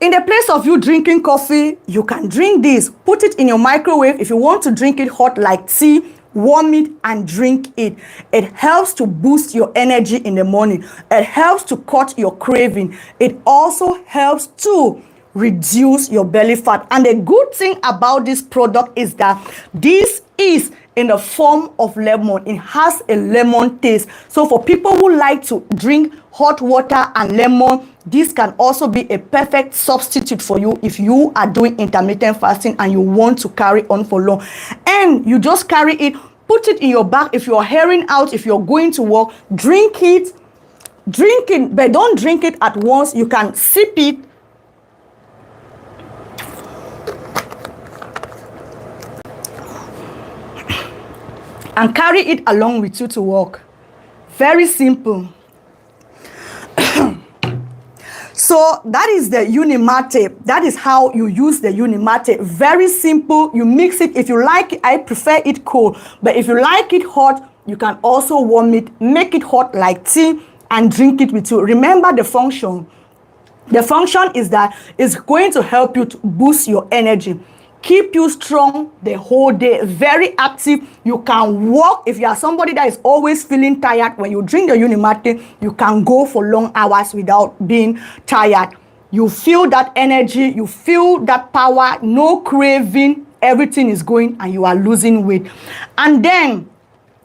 In the place of you drinking coffee, you can drink this. Put it in your microwave. If you want to drink it hot like tea, warm it and drink it. It helps to boost your energy in the morning. It helps to cut your craving. It also helps to reduce your belly fat. And the good thing about this product is that this is in the form of lemon. It has a lemon taste. So for people who like to drink hot water and lemon, this can also be a perfect substitute for you if you are doing intermittent fasting and you want to carry on for long. And you just carry it, put it in your bag. If you're heading out, if you're going to work, drink it, but don't drink it at once. You can sip it. And carry it along with you to work. Very simple. So that is the Unimate. That is how you use the Unimate. Very simple. You mix it. If you like it, I prefer it cold. But if you like it hot, you can also warm it. Make it hot like tea and drink it with you. Remember the function. The function is that it's going to help you to boost your energy. Keep you strong the whole day, very active. You can walk. If you are somebody that is always feeling tired, when you drink the Unimate, you can go for long hours without being tired. You feel that energy, you feel that power, no craving, everything is going and you are losing weight. And then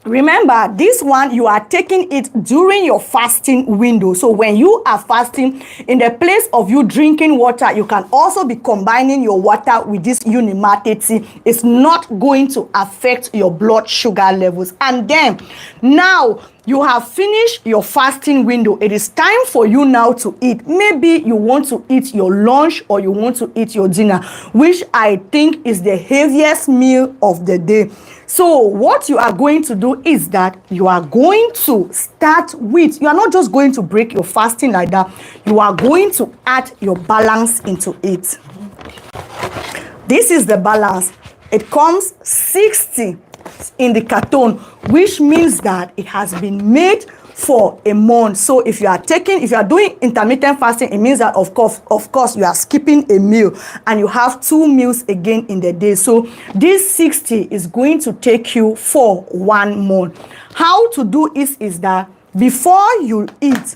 remember, this one, you are taking it during your fasting window. So when you are fasting, in the place of you drinking water, you can also be combining your water with this Unimate tea. It's not going to affect your blood sugar levels. And then now you have finished your fasting window. It is time for you now to eat. Maybe you want to eat your lunch or you want to eat your dinner, which I think is the heaviest meal of the day. So what you are going to do is that you are going to start with, you are not just going to break your fasting like that. You are going to add your balance into it. This is the balance. It comes 60 in the carton, which means that it has been made for a month. So if you are doing intermittent fasting, it means that of course you are skipping a meal and you have 2 meals again in the day. So this 60 is going to take you for 1 month. How to do this is that before you eat,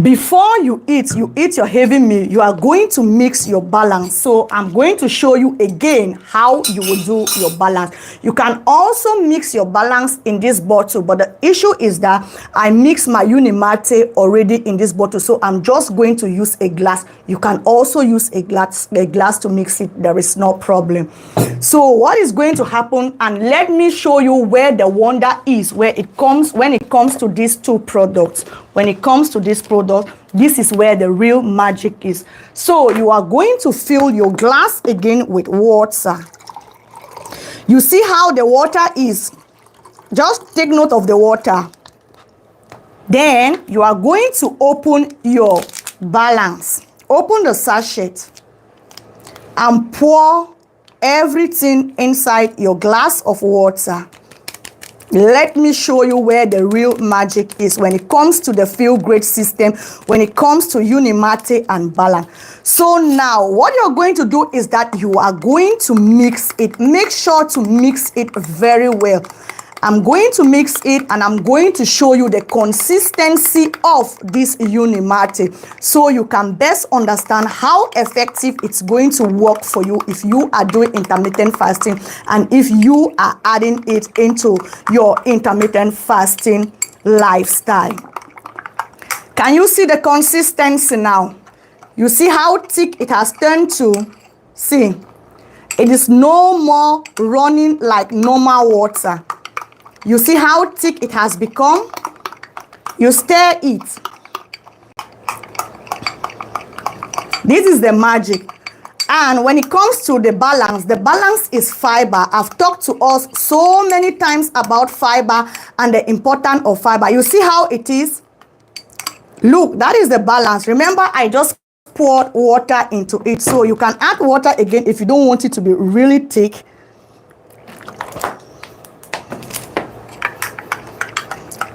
Before you eat your heavy meal, you are going to mix your balance. So I'm going to show you again how you will do your balance. You can also mix your balance in this bottle, but the issue is that I mix my Unimate already in this bottle, so I'm just going to use a glass. You can also use a glass to mix it. There is no problem. So what is going to happen, and let me show you where the wonder is, when it comes to these two products. When it comes to this product, this is where the real magic is. So you are going to fill your glass again with water. You see how the water is. Just take note of the water. Then you are going to open your balance. Open the sachet and pour everything inside your glass of water. Let me show you where the real magic is when it comes to the feel great system, when it comes to Unimate and Balance. So now what you're going to do is that you are going to mix it. Make sure to mix it very well. I'm going to mix it, and I'm going to show you the consistency of this Unimate, so you can best understand how effective it's going to work for you if you are doing intermittent fasting and if you are adding it into your intermittent fasting lifestyle. Can you see the consistency now? You see how thick it has turned to? See, it is no more running like normal water. You see how thick it has become? You stir it. This is the magic. And when it comes to the balance is fiber. I've talked to us so many times about fiber and the importance of fiber. You see how it is? Look, that is the balance. Remember, I just poured water into it. So you can add water again if you don't want it to be really thick.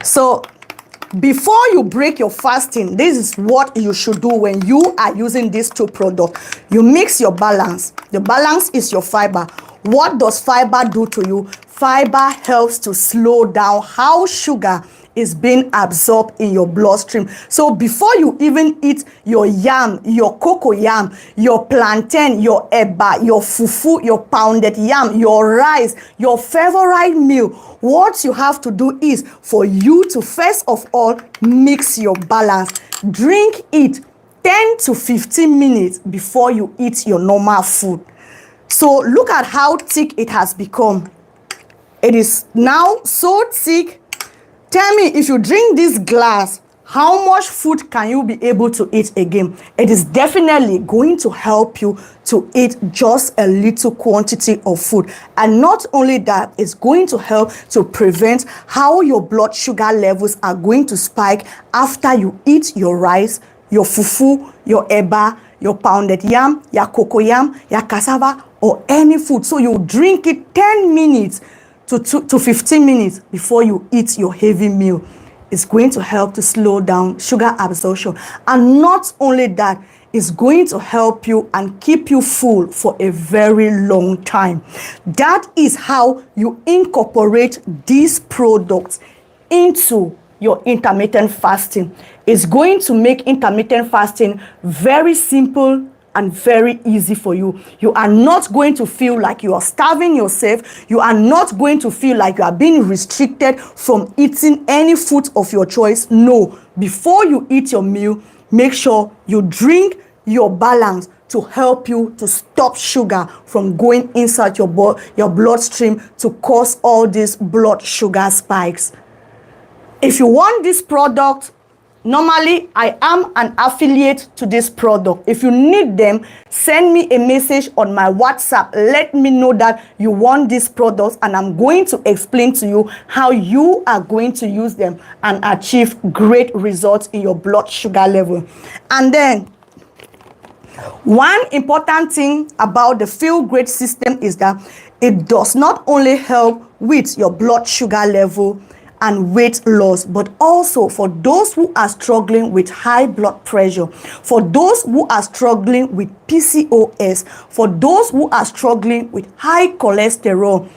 So before you break your fasting, this is what you should do when you are using these two products. You mix your balance. The balance is your fiber. What does fiber do to you? Fiber helps to slow down how sugar is being absorbed in your bloodstream. So before you even eat your yam, your cocoa yam, your plantain, your eba, your fufu, your pounded yam, your rice, your favorite meal, what you have to do is for you to first of all mix your balance. Drink it 10 to 15 minutes before you eat your normal food. So look at how thick it has become. It is now so thick. Tell me, if you drink this glass, how much food can you be able to eat again? It is definitely going to help you to eat just a little quantity of food. And not only that, it's going to help to prevent how your blood sugar levels are going to spike after you eat your rice, your fufu, your eba, your pounded yam, your cocoa yam, your cassava, or any food. So you drink it 10 minutes to 15 minutes before you eat your heavy meal. It's going to help to slow down sugar absorption. And not only that, it's going to help you and keep you full for a very long time. That is how you incorporate these products into your intermittent fasting. It's going to make intermittent fasting very simple and very easy for you. You are not going to feel like you are starving yourself. You are not going to feel like you are being restricted from eating any food of your choice. No, before you eat your meal, make sure you drink your balance to help you to stop sugar from going inside your bloodstream to cause all these blood sugar spikes. If you want this product, normally, I am an affiliate to this product. If you need them, send me a message on my WhatsApp. Let me know that you want these products, and I'm going to explain to you how you are going to use them and achieve great results in your blood sugar level. And then, one important thing about the Feel Great system is that it does not only help with your blood sugar level and weight loss, but also for those who are struggling with high blood pressure, for those who are struggling with PCOS, for those who are struggling with high cholesterol.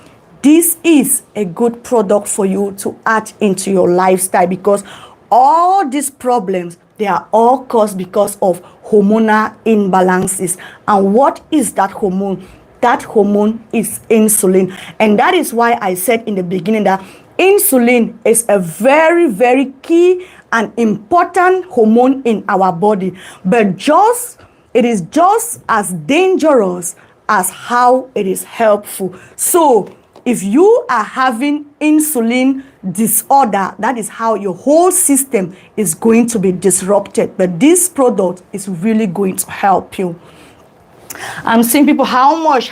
This is a good product for you to add into your lifestyle, because all these problems, They are all caused because of hormonal imbalances. And what is that hormone? That hormone is insulin. And that is why I said in the beginning that insulin is a very, very key and important hormone in our body. But it is just as dangerous as how it is helpful. So if you are having insulin disorder, that is how your whole system is going to be disrupted. But this product is really going to help you. I'm seeing people how much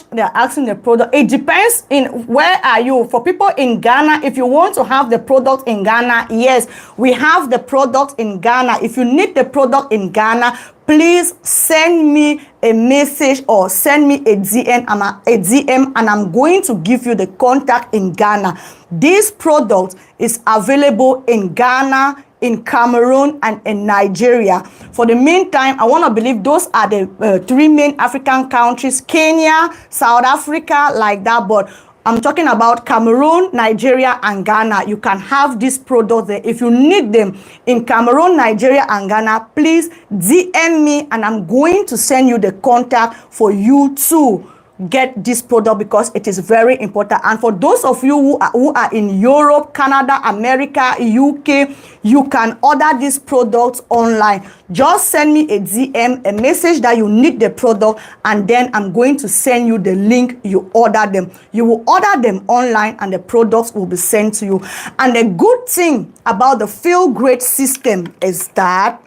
they're asking the product. It depends in where are you. For people in Ghana, if you want to have the product in Ghana, yes, we have the product in Ghana. If you need the product in Ghana, please send me a message or send me a DM, and I'm going to give you the contact in Ghana. This product is available in Ghana, in Cameroon, and in Nigeria. For the meantime, I want to believe those are the 3 main African countries: Kenya, South Africa, like that. But I'm talking about Cameroon, Nigeria, and Ghana. You can have this product there. If you need them in Cameroon, Nigeria, and Ghana, please DM me, and I'm going to send you the contact for you to get this product, because it is very important. And for those of you who are in Europe, Canada, America, UK, you can order this product online. Just send me a DM, a message that you need the product, and then I'm going to send you the link. You order them. You will order them online, and the products will be sent to you. And the good thing about the Feel Great system is that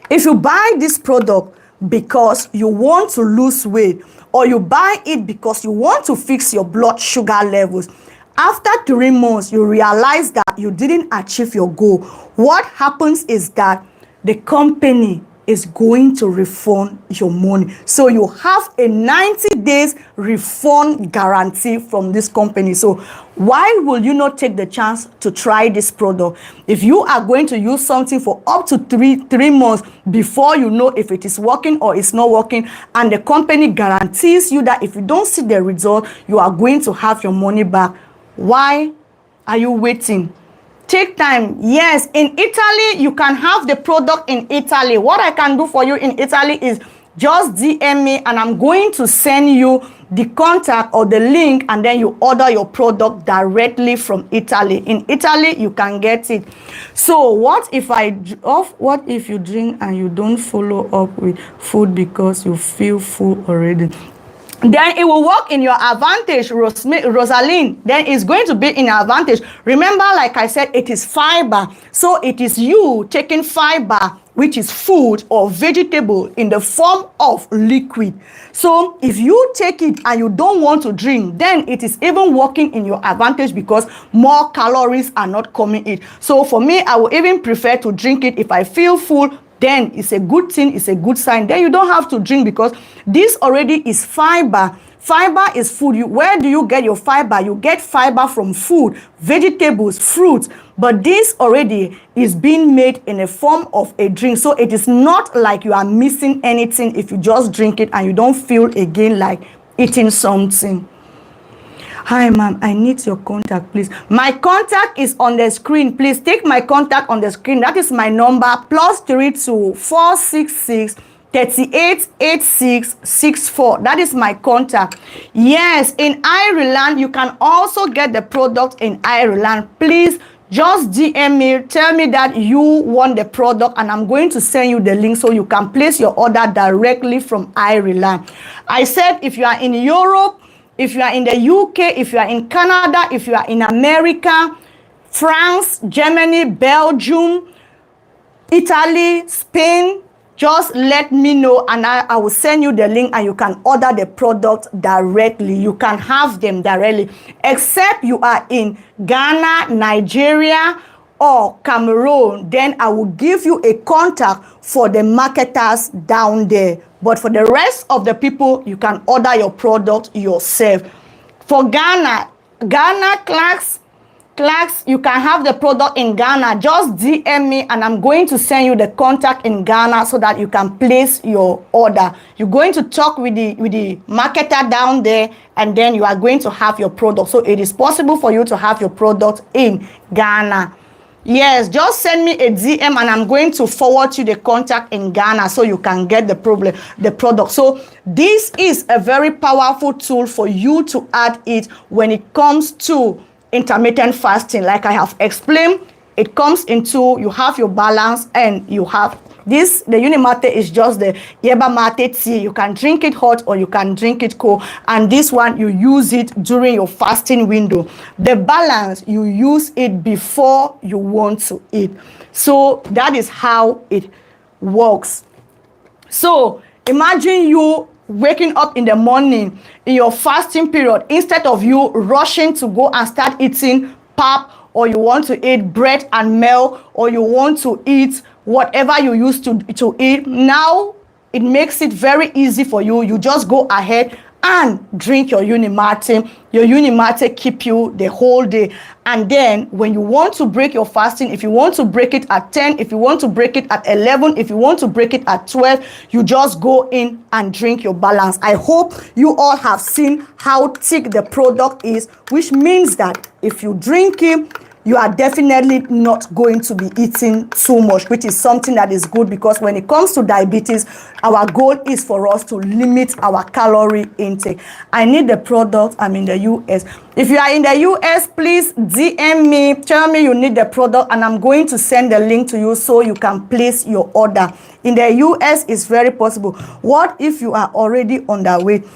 if you buy this product because you want to lose weight, or you buy it because you want to fix your blood sugar levels, after 3 months, you realize that you didn't achieve your goal, what happens is that the company is going to refund your money. So you have a 90 days refund guarantee from this company. So why will you not take the chance to try this product? If you are going to use something for up to three months before you know if it is working or it's not working, and the company guarantees you that if you don't see the result, you are going to have your money back, why are you waiting? Take time. Yes, in Italy, you can have the product in Italy. What I can do for you in Italy is just DM me, and I'm going to send you the contact or the link, and then you order your product directly from Italy. In Italy, you can get it. So what if you drink and you don't follow up with food because you feel full already? Then it will work in your advantage, Rosalind. Then it's going to be in your advantage. Remember, like I said, it is fiber. So it is you taking fiber, which is food or vegetable, in the form of liquid. So if you take it and you don't want to drink, then it is even working in your advantage, because more calories are not coming in. So for me, I would even prefer to drink it if I feel full. Then it's a good thing, it's a good sign. Then you don't have to drink, because this already is fiber. Fiber is food. Where do you get your fiber? You get fiber from food, vegetables, fruits. But this already is being made in a form of a drink. So it is not like you are missing anything if you just drink it and you don't feel again like eating something. Hi, ma'am, I need your contact, please. My contact is on the screen. Please take my contact on the screen. That is my number, +32 466 388664. That is my contact. Yes, in Ireland, you can also get the product in Ireland. Please just DM me, tell me that you want the product, and I'm going to send you the link so you can place your order directly from Ireland. I said if you are in Europe, if you are in the UK, if you are in Canada, if you are in America, France, Germany, Belgium, Italy, Spain, just let me know, and I will send you the link, and you can order the product directly. You can have them directly, except you are in Ghana, Nigeria, or Cameroon. Then I will give you a contact for the marketers down there. But for the rest of the people, you can order your product yourself. For Ghana, Clarks, you can have the product in Ghana. Just DM me, and I'm going to send you the contact in Ghana so that you can place your order. You're going to talk with the marketer down there, and then you are going to have your product. So it is possible for you to have your product in Ghana. Yes, just send me a DM and I'm going to forward you the contact in Ghana so you can get the product. So this is a very powerful tool for you to add it when it comes to intermittent fasting. Like I have explained, it comes into, you have your balance and you have this. The Unimate is just the yerba mate tea. You can drink it hot or you can drink it cold. And this one, you use it during your fasting window. The balance, you use it before you want to eat. So that is how it works. So imagine you waking up in the morning in your fasting period, instead of you rushing to go and start eating pap, or you want to eat bread and milk, or you want to eat whatever you used to eat. Now it makes it very easy for you. You just go ahead and drink your Unimate. Your Unimate keep you the whole day. And then when you want to break your fasting, if you want to break it at 10, if you want to break it at 11, if you want to break it at 12, you just go in and drink your balance. I hope you all have seen how thick the product is, which means that if you drink it, you are definitely not going to be eating too much, which is something that is good, because when it comes to diabetes, our goal is for us to limit our calorie intake. I need the product. I'm in the US. If you are in the US, please DM me, tell me you need the product, and I'm going to send the link to you so you can place your order. In the US, it's very possible. What if you are already underweight?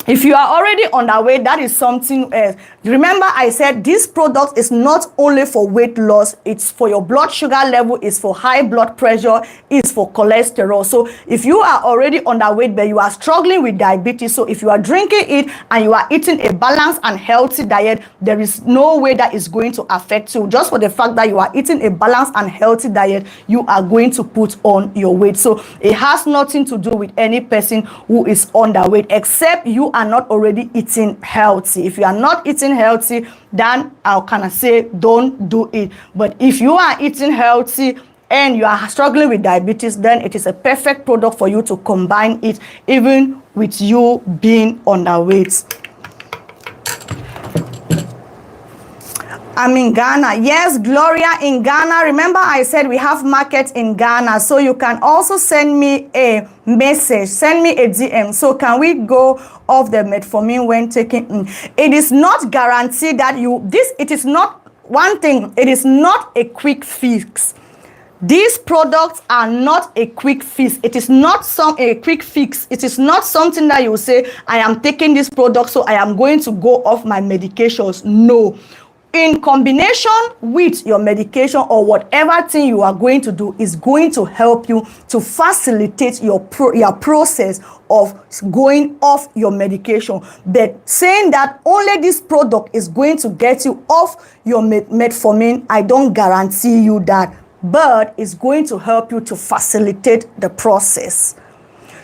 If you are already underweight, that is something else. Remember, I said this product is not only for weight loss, it's for your blood sugar level, it's for high blood pressure, it's for cholesterol. So if you are already underweight, but you are struggling with diabetes, so if you are drinking it and you are eating a balanced and healthy diet, there is no way that is going to affect you. Just for the fact that you are eating a balanced and healthy diet, you are going to put on your weight. So it has nothing to do with any person who is underweight, except you are not already eating healthy. If you are not eating healthy, then I'll kind of say don't do it. But if you are eating healthy and you are struggling with diabetes, then it is a perfect product for you to combine it, even with you being underweight. I'm in Ghana. Yes, Gloria, in Ghana. Remember I said we have markets in Ghana, so you can also send me a message, send me a DM. So can we go off the metformin when taking? It is not guaranteed that it is not one thing. It is not a quick fix. These products are not a quick fix. It is not a quick fix. It is not something that you say, I am taking this product, so I am going to go off my medications. No. In combination with your medication or whatever thing you are going to do is going to help you to facilitate your process of going off your medication. But saying that only this product is going to get you off your metformin, I don't guarantee you that, but it's going to help you to facilitate the process.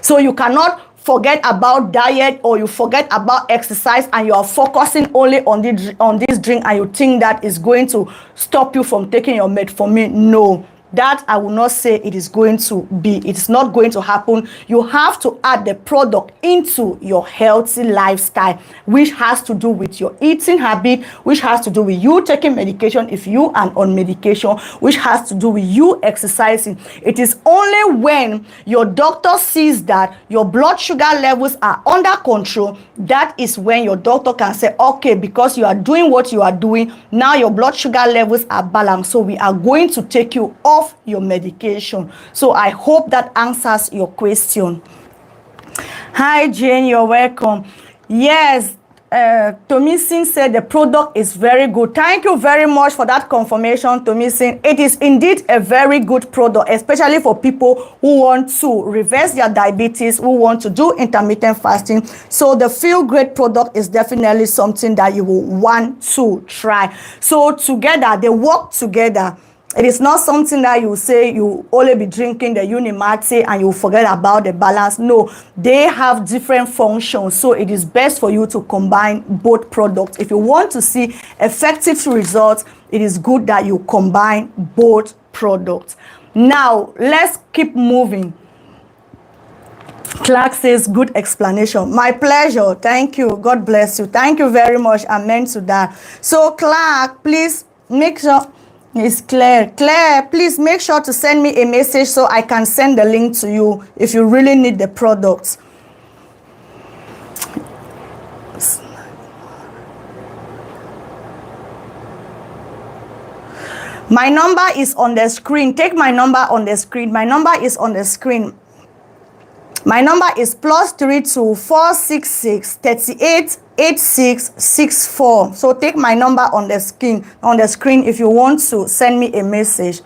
So you cannot forget about diet, or you forget about exercise, and you are focusing only on this drink, and you think that is going to stop you from taking your metformin. No, that I will not say it is going to be. It's not going to happen. You have to add the product into your healthy lifestyle, which has to do with your eating habit, which has to do with you taking medication if you are on medication, which has to do with you exercising. It is only when your doctor sees that your blood sugar levels are under control, that is when your doctor can say, okay, because you are doing what you are doing, now your blood sugar levels are balanced, so we are going to take you off your medication. So I hope that answers your question. Hi Jane, you're welcome. Yes, Tomisin said the product is very good. Thank you very much for that confirmation, Tomisin. It is indeed a very good product, especially for people who want to reverse their diabetes, who want to do intermittent fasting. So the Feel Great product is definitely something that you will want to try. So together, they work together. It is not something that you say you only be drinking the Unimate and you forget about the balance. No, they have different functions. So it is best for you to combine both products. If you want to see effective results, it is good that you combine both products. Now, let's keep moving. Clark says, good explanation. My pleasure. Thank you. God bless you. Thank you very much. Amen to that. So Clark, please make sure It's clear. Claire, please make sure to send me a message so I can send the link to you if you really need the products. My number is on the screen. Take my number on the screen. My number is on the screen. My number is +32 466 38 8664. So take my number on the screen if you want to send me a message.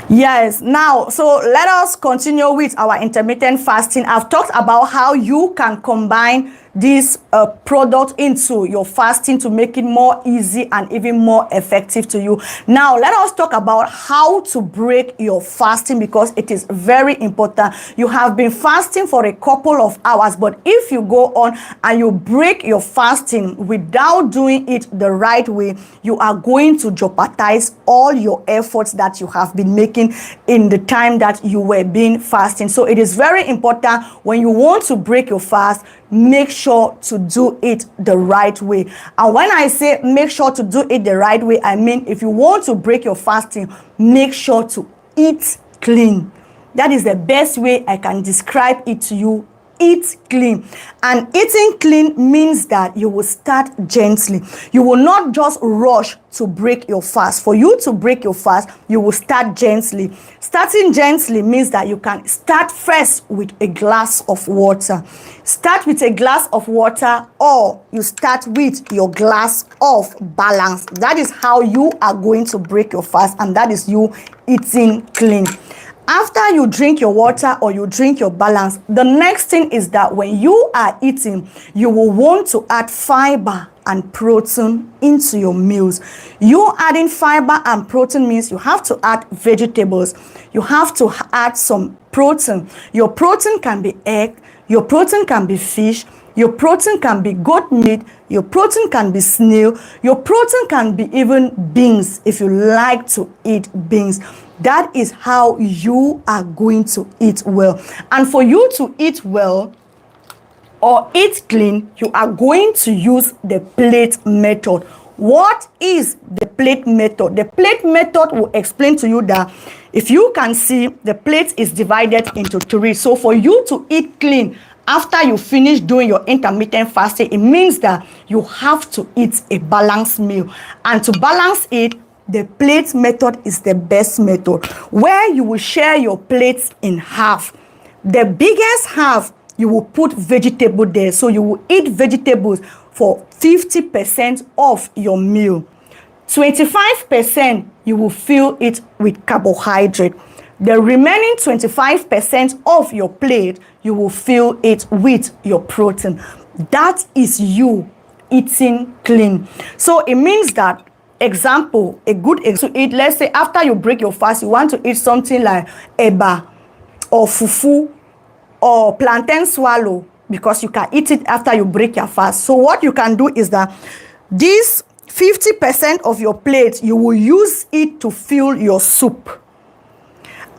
Yes, now, so let us continue with our intermittent fasting. I've talked about how you can combine this product into your fasting to make it more easy and even more effective to you. Now, let us talk about how to break your fasting, because it is very important. You have been fasting for a couple of hours, but if you go on and you break your fasting without doing it the right way, you are going to jeopardize all your efforts that you have been making in the time that you were being fasting. So it is very important when you want to break your fast, make sure to do it the right way. And when I say make sure to do it the right way, I mean if you want to break your fasting, make sure to eat clean. That is the best way I can describe it to you. Eat clean. And eating clean means that you will start gently. You will not just rush to break your fast. For you to break your fast, you will start gently. Starting gently means that you can start first with a glass of water. Start with a glass of water, or you start with your glass of balance. That is how you are going to break your fast, and that is you eating clean. After you drink your water or you drink your balance, the next thing is that when you are eating, you will want to add fiber and protein into your meals. You adding fiber and protein means you have to add vegetables. You have to add some protein. Your protein can be egg. Your protein can be fish. Your protein can be goat meat. Your protein can be snail. Your protein can be even beans if you like to eat beans. That is how you are going to eat well. And for you to eat well or eat clean, you are going to use the plate method. What is the plate method? The plate method will explain to you that if you can see, the plate is divided into 3. So for you to eat clean after you finish doing your intermittent fasting, it means that you have to eat a balanced meal. And to balance it, the plate method is the best method, where you will share your plates in half. The biggest half, you will put vegetable there. So you will eat vegetables for 50% of your meal. 25%, you will fill it with carbohydrate. The remaining 25% of your plate, you will fill it with your protein. That is you eating clean. So it means that, example, a good to eat, let's say after you break your fast, you want to eat something like eba or fufu or plantain swallow, because you can eat it after you break your fast. So what you can do is that this 50% of your plate, you will use it to fill your soup.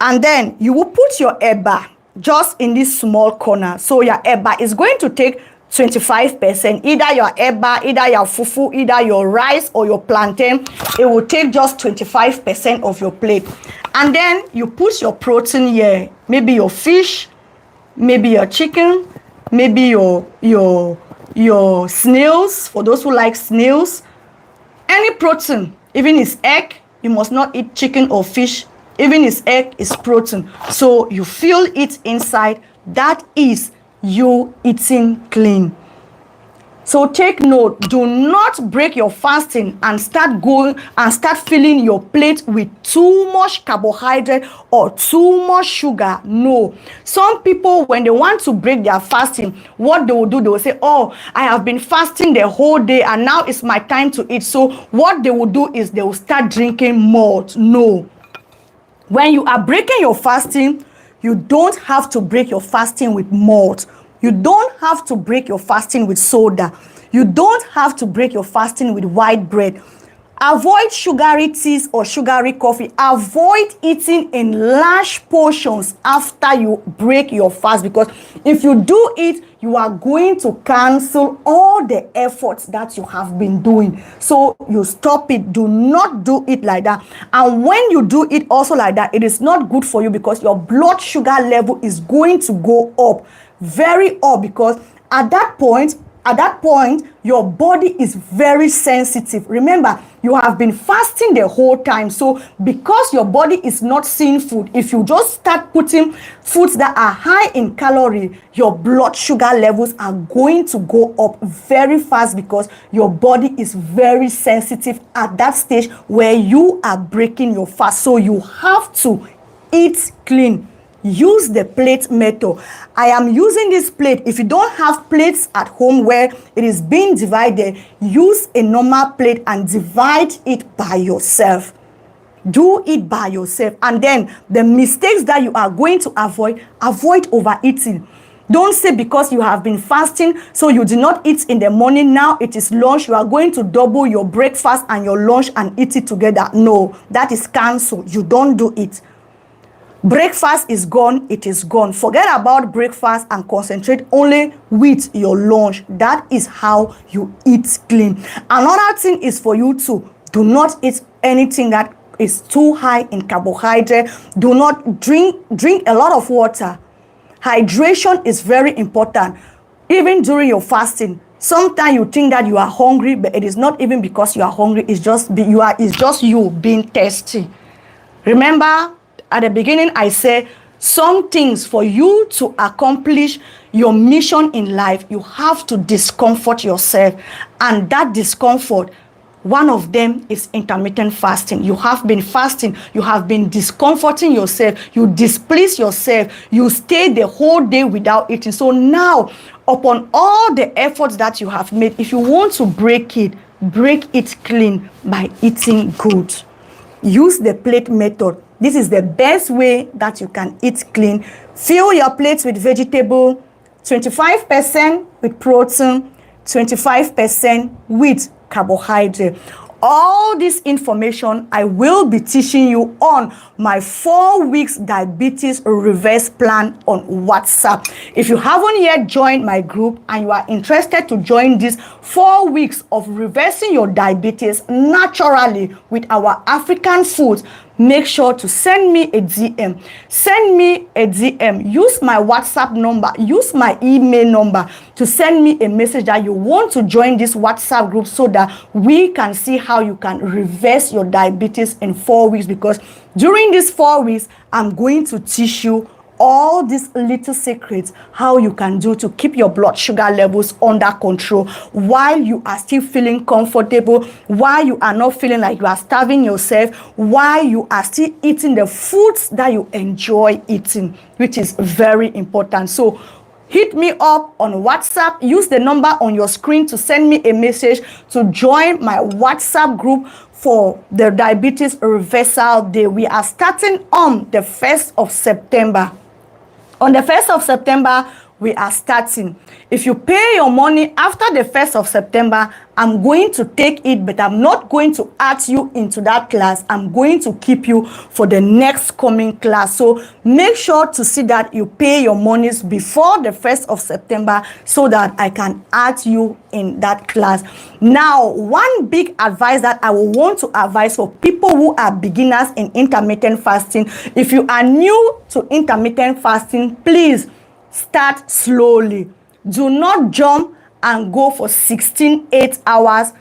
And then you will put your eba just in this small corner. So your eba is going to take 25%, either your eba, either your fufu, either your rice or your plantain. It will take just 25% of your plate. And then you put your protein here, maybe your fish, maybe your chicken, maybe your snails, for those who like snails. Any protein, even its egg, you must not eat chicken or fish. Even its egg is protein. So you fill it inside. That is you eating clean. So take note, do not break your fasting and start filling your plate with too much carbohydrate or too much sugar. No. Some people, when they want to break their fasting, what they will do, they will say, oh, I have been fasting the whole day and now it's my time to eat. So what they will do is they will start drinking malt. No. When you are breaking your fasting, you don't have to break your fasting with malt. You don't have to break your fasting with soda. You don't have to break your fasting with white bread. Avoid sugary teas or sugary coffee. Avoid eating in large portions after you break your fast, because if you do it, you are going to cancel all the efforts that you have been doing. So you stop it. Do not do it like that. And when you do it also like that, it is not good for you, because your blood sugar level is going to go up, very up, because at that point, your body is very sensitive. Remember, you have been fasting the whole time. So because your body is not seeing food, if you just start putting foods that are high in calorie, your blood sugar levels are going to go up very fast, because your body is very sensitive at that stage where you are breaking your fast. So you have to eat clean. Use the plate method. I am using this plate. If you don't have plates at home where it is being divided, use a normal plate and divide it by yourself. Do it by yourself. And then the mistakes that you are going to avoid overeating. Don't say because you have been fasting, so you did not eat in the morning, now it is lunch, you are going to double your breakfast and your lunch and eat it together. No, that is cancelled. You don't do it. Breakfast is gone, it is gone. Forget about breakfast and concentrate only with your lunch. That is how you eat clean. Another thing is for you to do not eat anything that is too high in carbohydrate. Do not drink a lot of water. Hydration is very important. Even during your fasting, sometimes you think that you are hungry, but it is not even because you are hungry. It's just you being thirsty. Remember, at the beginning, I said some things for you to accomplish your mission in life, you have to discomfort yourself. And that discomfort, one of them is intermittent fasting. You have been fasting, you have been discomforting yourself, you displease yourself, you stay the whole day without eating. So now, upon all the efforts that you have made, if you want to break it clean by eating good. Use the plate method. This is the best way that you can eat clean. Fill your plates with vegetable, 25% with protein, 25% with carbohydrate. All this information I will be teaching you on my 4 weeks diabetes reverse plan on WhatsApp. If you haven't yet joined my group and you are interested to join this 4 weeks of reversing your diabetes naturally with our African foods, make sure to send me a DM. Send me a DM. Use my WhatsApp number. Use my email number to send me a message that you want to join this WhatsApp group, so that we can see how you can reverse your diabetes in 4 weeks. Because during these 4 weeks, I'm going to teach you all these little secrets how you can do to keep your blood sugar levels under control while you are still feeling comfortable, while you are not feeling like you are starving yourself, while you are still eating the foods that you enjoy eating, which is very important. So hit me up on WhatsApp. Use the number on your screen to send me a message to join my WhatsApp group for the Diabetes Reversal Day. We are starting on the 1st of September. On the 1st of September, we are starting. If you pay your money after the 1st of September, I'm going to take it, but I'm not going to add you into that class. I'm going to keep you for the next coming class. So make sure to see that you pay your monies before the 1st of September so that I can add you in that class. Now, one big advice that I will want to advise for people who are beginners in intermittent fasting, if you are new to intermittent fasting, please start slowly. Do not jump and go for 8 hours.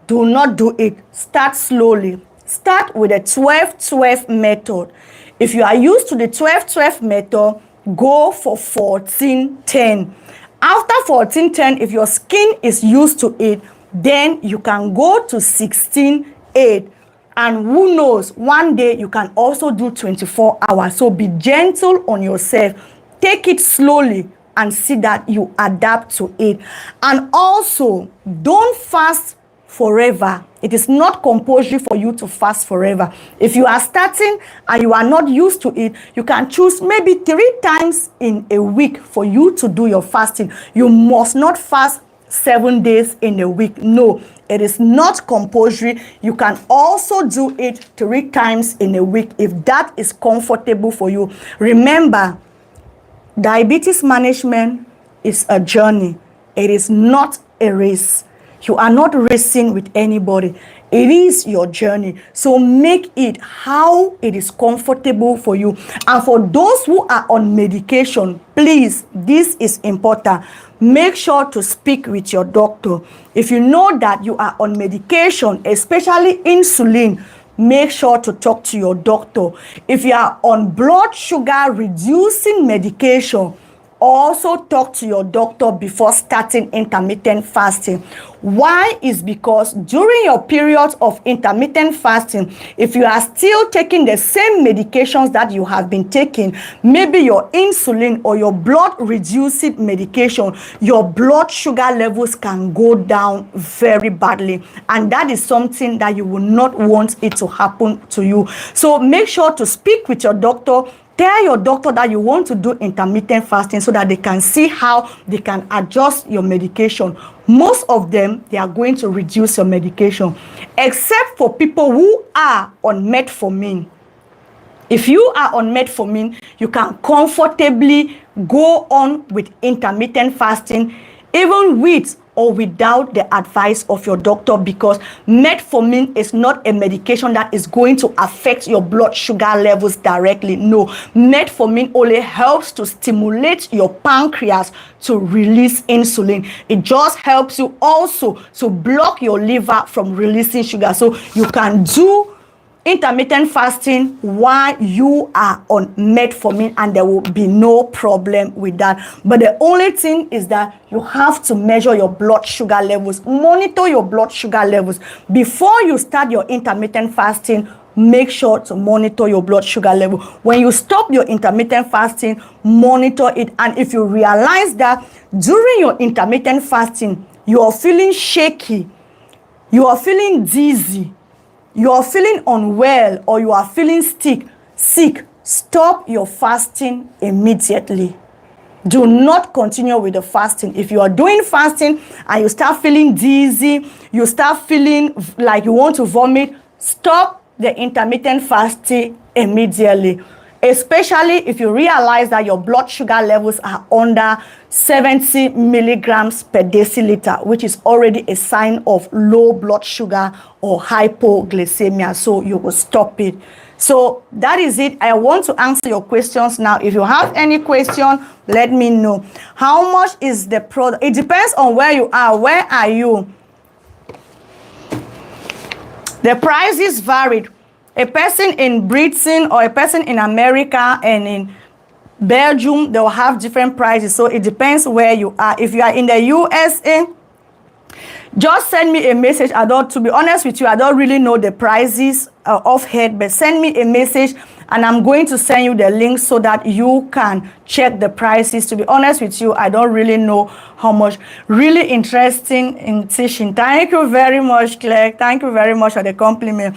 Do not do it. Start slowly. Start with the 12-12 method. If you are used to the 12-12 method, go for 14-10. After 14-10, if your skin is used to it, then you can go to 16-8. And who knows, one day you can also do 24 hours. So be gentle on yourself. Take it slowly and see that you adapt to it. And also, don't fast forever. It is not compulsory for you to fast forever. If you are starting and you are not used to it, you can choose maybe 3 times in a week for you to do your fasting. You must not fast 7 days in a week. No, It is not compulsory. You can also do it 3 times in a week if that is comfortable for you. Remember, diabetes management is a journey. It is not a race. You are not racing with anybody. It is your journey. So make it how it is comfortable for you. And for those who are on medication, please, this is important. Make sure to speak with your doctor. If you know that you are on medication, especially insulin, make sure to talk to your doctor. If you are on blood sugar reducing medication, also talk to your doctor before starting intermittent fasting. Why? Is because during your periods of intermittent fasting, if you are still taking the same medications that you have been taking, maybe your insulin or your blood reducing medication, your blood sugar levels can go down very badly, and that is something that you will not want it to happen to you. So make sure to speak with your doctor. Tell your doctor that you want to do intermittent fasting so that they can see how they can adjust your medication. Most of them, they are going to reduce your medication, except for people who are on metformin. If you are on metformin, you can comfortably go on with intermittent fasting, even with or without the advice of your doctor, because metformin is not a medication that is going to affect your blood sugar levels directly. No, metformin only helps to stimulate your pancreas to release insulin. It just helps you also to block your liver from releasing sugar. So you can do intermittent fasting while you are on metformin, and there will be no problem with that. But the only thing is that you have to measure your blood sugar levels, monitor your blood sugar levels before you start your intermittent fasting. Make sure to monitor your blood sugar level. When you stop your intermittent fasting, monitor it. And if you realize that during your intermittent fasting you are feeling shaky, you are feeling dizzy, you are feeling unwell, or you are feeling sick, stop your fasting immediately. Do not continue with the fasting. If you are doing fasting and you start feeling dizzy, you start feeling like you want to vomit, stop the intermittent fasting immediately. Especially if you realize that your blood sugar levels are under 70 milligrams per deciliter, which is already a sign of low blood sugar or hypoglycemia. So you will stop it. So that is it. I want to answer your questions now. If you have any question, let me know. How much is the product? It depends on where you are. Where are you? The prices varied. A person in Britain or a person in America and in Belgium, they will have different prices. So it depends where you are. If you are in the USA, just send me a message. To be honest with you, I don't really know the prices off head, but send me a message and I'm going to send you the link so that you can check the prices. To be honest with you, I don't really know how much. Really interesting in teaching. Thank you very much, Claire. Thank you very much for the compliment.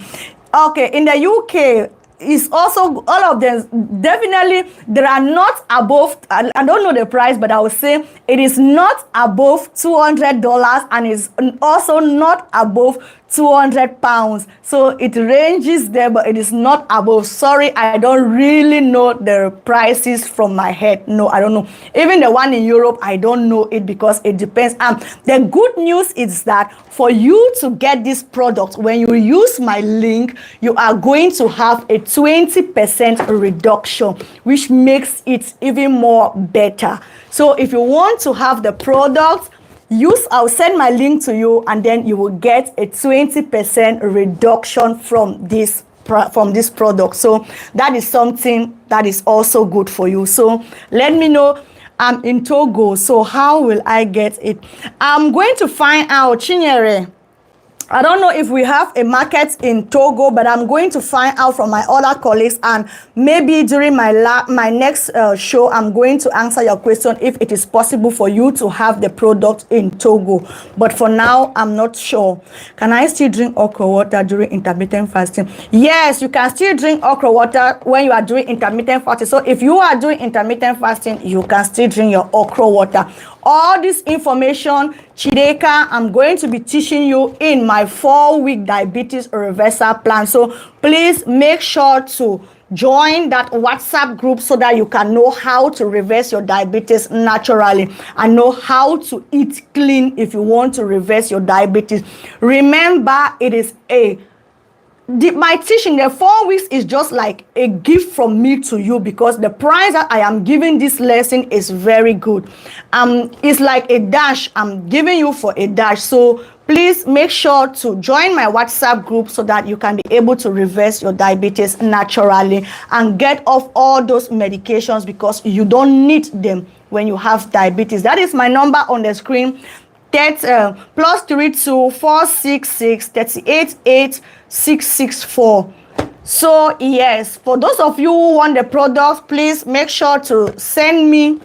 Okay, in the UK, it's also, all of them, definitely, there are not above, I don't know the price, but I would say it is not above $200 and it's also not above 200 pounds. So it ranges there, but it is not above. Sorry, I don't really know the prices from my head. No, I don't know. Even the one in Europe, I don't know it because it depends. The good news is that for you to get this product, when you use my link, you are going to have a 20% reduction, which makes it even more better. So if you want to have the product, I'll send my link to you, and then you will get a 20% reduction from this product. So that is something that is also good for you. So let me know. I'm in Togo, so how will I get it? I'm going to find out, Chinyere. I don't know if we have a market in Togo, but I'm going to find out from my other colleagues, and maybe during my next show, I'm going to answer your question if it is possible for you to have the product in Togo. But for now, I'm not sure. Can I still drink okra water during intermittent fasting? Yes, you can still drink okra water when you are doing intermittent fasting. So if you are doing intermittent fasting, you can still drink your okra water. All this information, Chideka, I'm going to be teaching you in my 4-week diabetes reversal plan. So please make sure to join that WhatsApp group so that you can know how to reverse your diabetes naturally and know how to eat clean if you want to reverse your diabetes. Remember, it is my teaching, the 4 weeks is just like a gift from me to you, because the price that I am giving this lesson is very good. It's like a dash. I'm giving you for a dash. So please make sure to join my WhatsApp group so that you can be able to reverse your diabetes naturally and get off all those medications, because you don't need them when you have diabetes. That is my number on the screen. +32 466 38 664. So yes, for those of you who want the product, please make sure to send me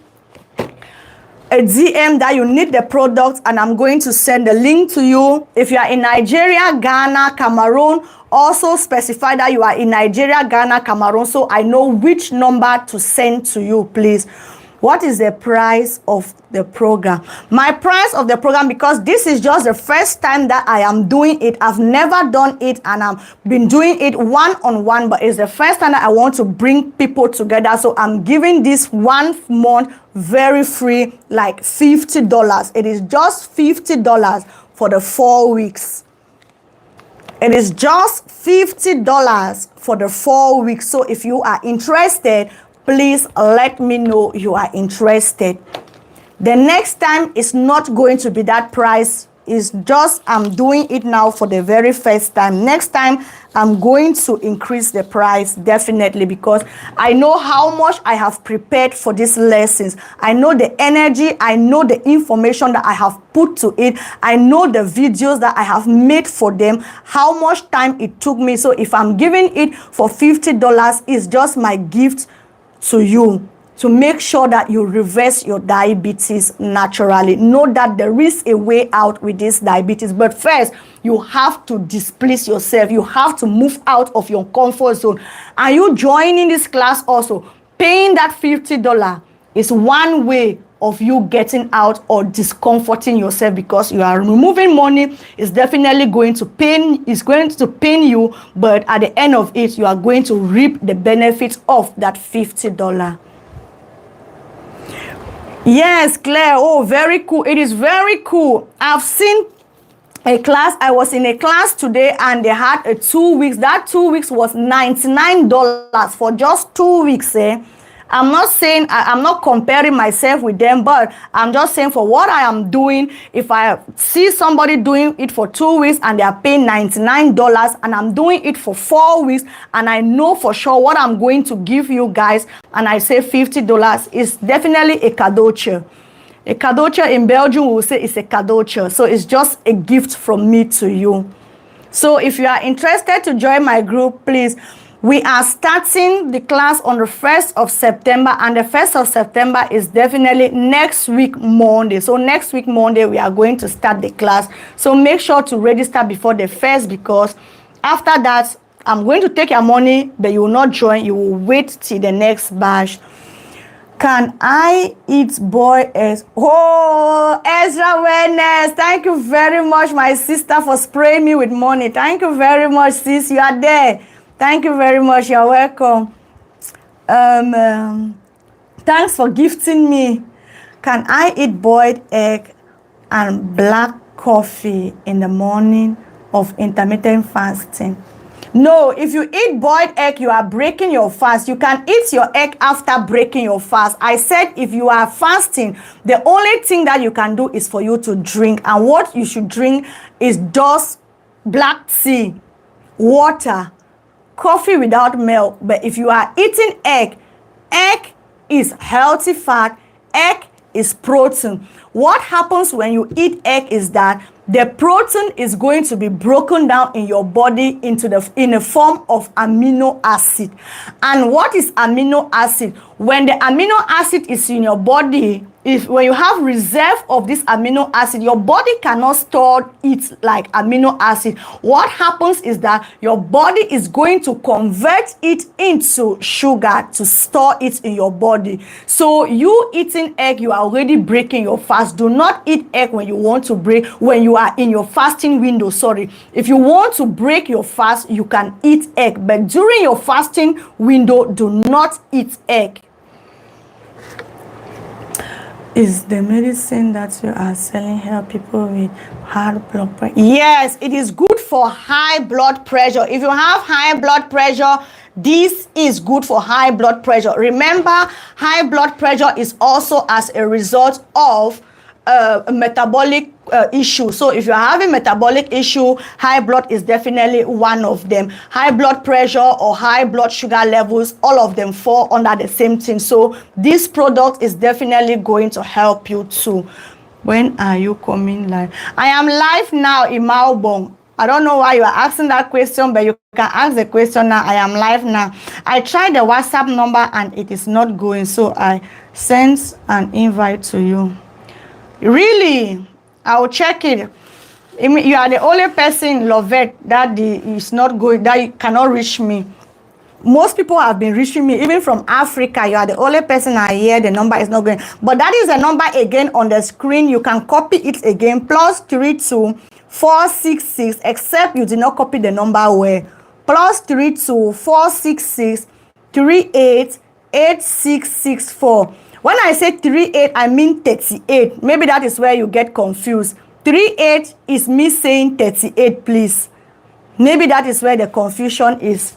a DM that you need the product, and I'm going to send the link to you. If you are in Nigeria, Ghana, Cameroon, also specify that you are in Nigeria, Ghana, Cameroon, so I know which number to send to you, please. What is the price of the program? My price of the program, because this is just the first time that I am doing it. I've never done it, and I've been doing it one-on-one, but it's the first time that I want to bring people together. So I'm giving this 1 month very free, like $50. It is just $50 for the 4 weeks. It is just $50 for the 4 weeks. So if you are interested, please let me know you are interested. The next time is not going to be that price. It's just I'm doing it now for the very first time. Next time I'm going to increase the price, definitely, because I know how much I have prepared for these lessons. I know the energy, I know the information that I have put to it, I know the videos that I have made for them, how much time it took me. So if I'm giving it for $50, it's just my gift to you, to make sure that you reverse your diabetes naturally. Know that there is a way out with this diabetes, but first you have to displease yourself. You have to move out of your comfort zone. And you joining this class also, paying that $50 is one way of you getting out or discomforting yourself, because you are removing money. Is definitely going to pain. It's going to pain you, but at the end of it, you are going to reap the benefits of that $50. Yes, Claire. Oh, very cool. It is very cool. I've seen a class. I was in a class today, and they had a 2 weeks. That 2 weeks was $99 for just 2 weeks. I'm not saying, I'm not comparing myself with them, but I'm just saying for what I am doing. If I see somebody doing it for 2 weeks and they are paying $99, and I'm doing it for 4 weeks, and I know for sure what I'm going to give you guys, and I say $50, is definitely a cadeauche. A cadeauche in Belgium, we will say it's a cadeauche. So it's just a gift from me to you. So if you are interested to join my group, please. We are starting the class on the 1st of September, and the 1st of September is definitely next week, Monday. So next week, Monday, we are going to start the class. So make sure to register before the 1st, because after that, I'm going to take your money, but you will not join. You will wait till the next batch. Can I eat boiled eggs? Oh, Ezra Wellness, thank you very much, my sister, for spraying me with money. Thank you very much, sis. You are there. Thank you very much. You're welcome. Thanks for gifting me. Can I eat boiled egg and black coffee in the morning of intermittent fasting? No, if you eat boiled egg, you are breaking your fast. You can eat your egg after breaking your fast. I said if you are fasting, the only thing that you can do is for you to drink. And what you should drink is just black tea, water, coffee without milk. But if you are eating egg, egg is healthy fat, egg is protein. What happens when you eat egg is that the protein is going to be broken down in your body in the form of amino acid. And what is amino acid? When the amino acid is in your body, when you have reserve of this amino acid, your body cannot store it like amino acid. What happens is that your body is going to convert it into sugar to store it in your body. So you eating egg, you are already breaking your fast. Do not eat egg when you want to break, when you are in your fasting window. Sorry, if you want to break your fast, you can eat egg, but during your fasting window, do not eat egg. Is the medicine that you are selling help people with high blood pressure? Yes, it is good for high blood pressure. If you have high blood pressure, this is good for high blood pressure. Remember, high blood pressure is also as a result of a metabolic issue. So if you're having metabolic issue, high blood is definitely one of them. High blood pressure or high blood sugar levels, all of them fall under the same thing. So this product is definitely going to help you too. When are you coming live? I am live now in Melbourne. I don't know why you are asking that question, but you can ask the question now. I am live now. I tried the WhatsApp number and it is not going, so I sent an invite to you. Really? I will check it. You are the only person in Lovett that is not going, that you cannot reach me. Most people have been reaching me, even from Africa. You are the only person I hear the number is not going. But that is the number again on the screen. You can copy it again. +32 466, except you did not copy the number well. +32 466 38 8664. When I say 38, I mean 38. Maybe that is where you get confused. 38 is me saying 38, please. Maybe that is where the confusion is.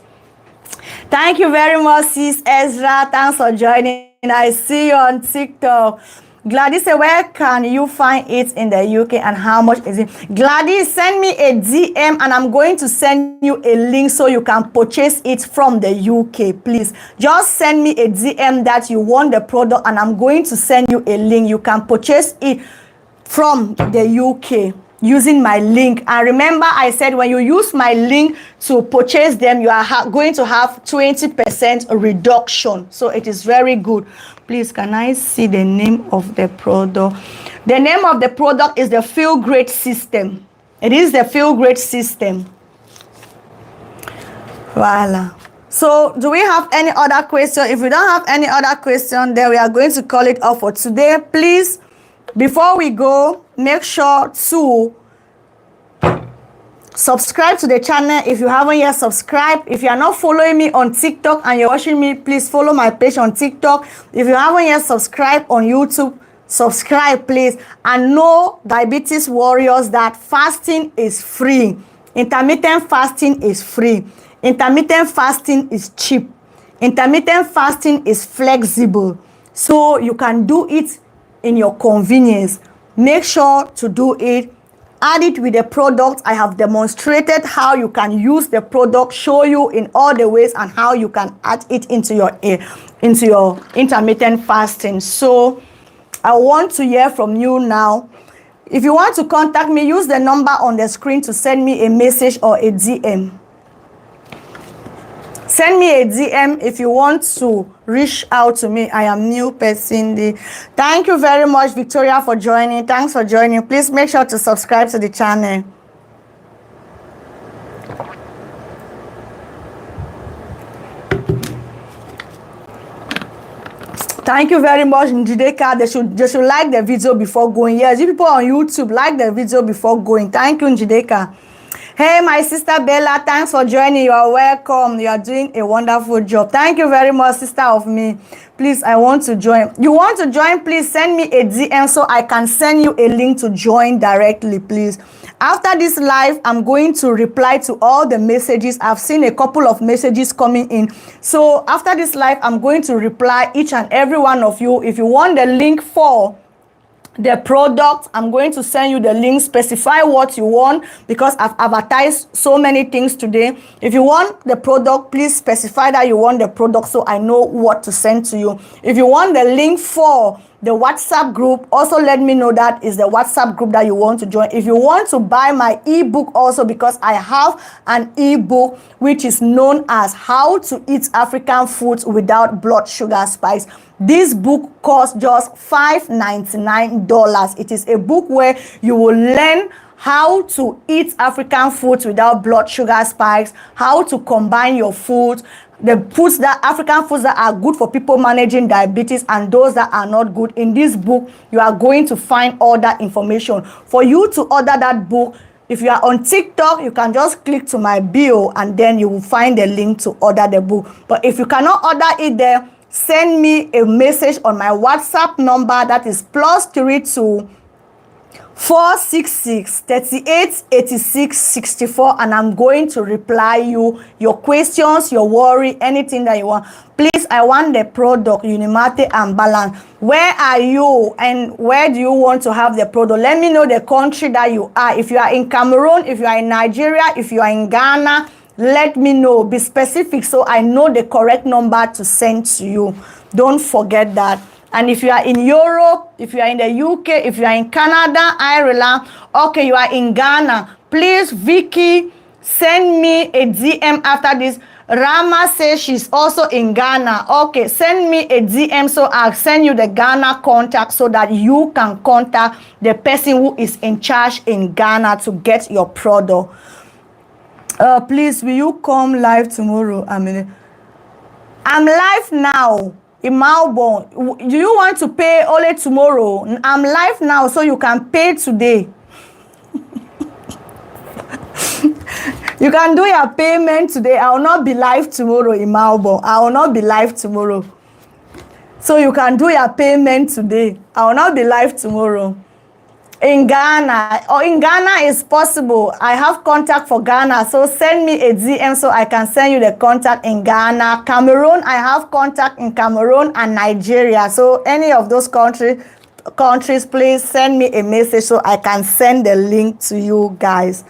Thank you very much, Sis Ezra. Thanks for joining. I see you on TikTok. Gladys, where can you find it in the UK and how much is it? Gladys, send me a DM and I'm going to send you a link so you can purchase it from the UK, please. Just send me a DM that you want the product and I'm going to send you a link. You can purchase it from the UK using my link. And remember, I said when you use my link to purchase them, you are going to have 20% reduction. So it is very good. Please, can I see the name of the product? The name of the product is the Feel Great System. It is the Feel Great System. Voila. So do we have any other question? If we don't have any other question, then we are going to call it off for today. Please, before we go, make sure to subscribe to the channel if you haven't yet subscribed. If you are not following me on TikTok and you're watching me, please follow my page on TikTok. If you haven't yet subscribed on YouTube, subscribe please. And know, diabetes warriors, that fasting is free. Intermittent fasting is free. Intermittent fasting is cheap. Intermittent fasting is flexible. So you can do it in your convenience. Make sure to do it. Add it with the product. I have demonstrated how you can use the product, show you in all the ways and how you can add it into your intermittent fasting. So I want to hear from you now. If you want to contact me, use the number on the screen to send me a message or a DM. Send me a DM if you want to reach out to me. I am new person. Thank you very much, Victoria, for joining. Thanks for joining. Please make sure to subscribe to the channel. Thank you very much, Njideka. They should like the video before going. Yes, you people on YouTube, like the video before going. Thank you, Njideka. Hey, my sister Bella, thanks for joining. You are welcome. You are doing a wonderful job. Thank you very much, sister of me. Please, I want to join. You want to join? Please send me a DM so I can send you a link to join directly, please. After this live, I'm going to reply to all the messages. I've seen a couple of messages coming in. So after this live, I'm going to reply each and every one of you. If you want the link for the product, I'm going to send you the link. Specify what you want because I've advertised so many things today. If you want the product, please specify that you want the product so I know what to send to you. If you want the link for the WhatsApp group. Also let me know that is the WhatsApp group that you want to join. If you want to buy my ebook also, because I have an ebook which is known as How to Eat African Foods Without Blood Sugar Spikes. This book costs just $5.99. It is a book where you will learn how to eat African foods without blood sugar spikes, how to combine your foods, the foods that African foods that are good for people managing diabetes and those that are not good. In this book, you are going to find all that information. For you to order that book, if you are on TikTok, you can just click to my bio and then you will find the link to order the book. But if you cannot order it there, send me a message on my WhatsApp number, that is +32 466 38 86 64, and I'm going to reply you your questions, your worry, anything that you want. Please, I want the product Unimate and Balance. Where are you and where do you want to have the product? Let me know the country that you are. If you are in Cameroon, if you are in Nigeria, if you are in Ghana, let me know. Be specific so I know the correct number to send to you. Don't forget that. And if you are in Europe, if you are in the UK, if you are in Canada, Ireland, okay, you are in Ghana, please, Vicky, send me a DM after this. Rama says she's also in Ghana. Okay, send me a DM so I'll send you the Ghana contact so that you can contact the person who is in charge in Ghana to get your product. Please, will you come live tomorrow? I'm live now. In Melbourne. Do you want to pay only tomorrow? I'm live now, so you can pay today. You can do your payment today. I will not be live tomorrow in Melbourne. I will not be live tomorrow. So you can do your payment today. I will not be live tomorrow. In Ghana, or in Ghana is possible. I have contact for Ghana, so send me a DM so I can send you the contact in Ghana. Cameroon, I have contact in Cameroon and Nigeria. So any of those countries, please send me a message so I can send the link to you guys.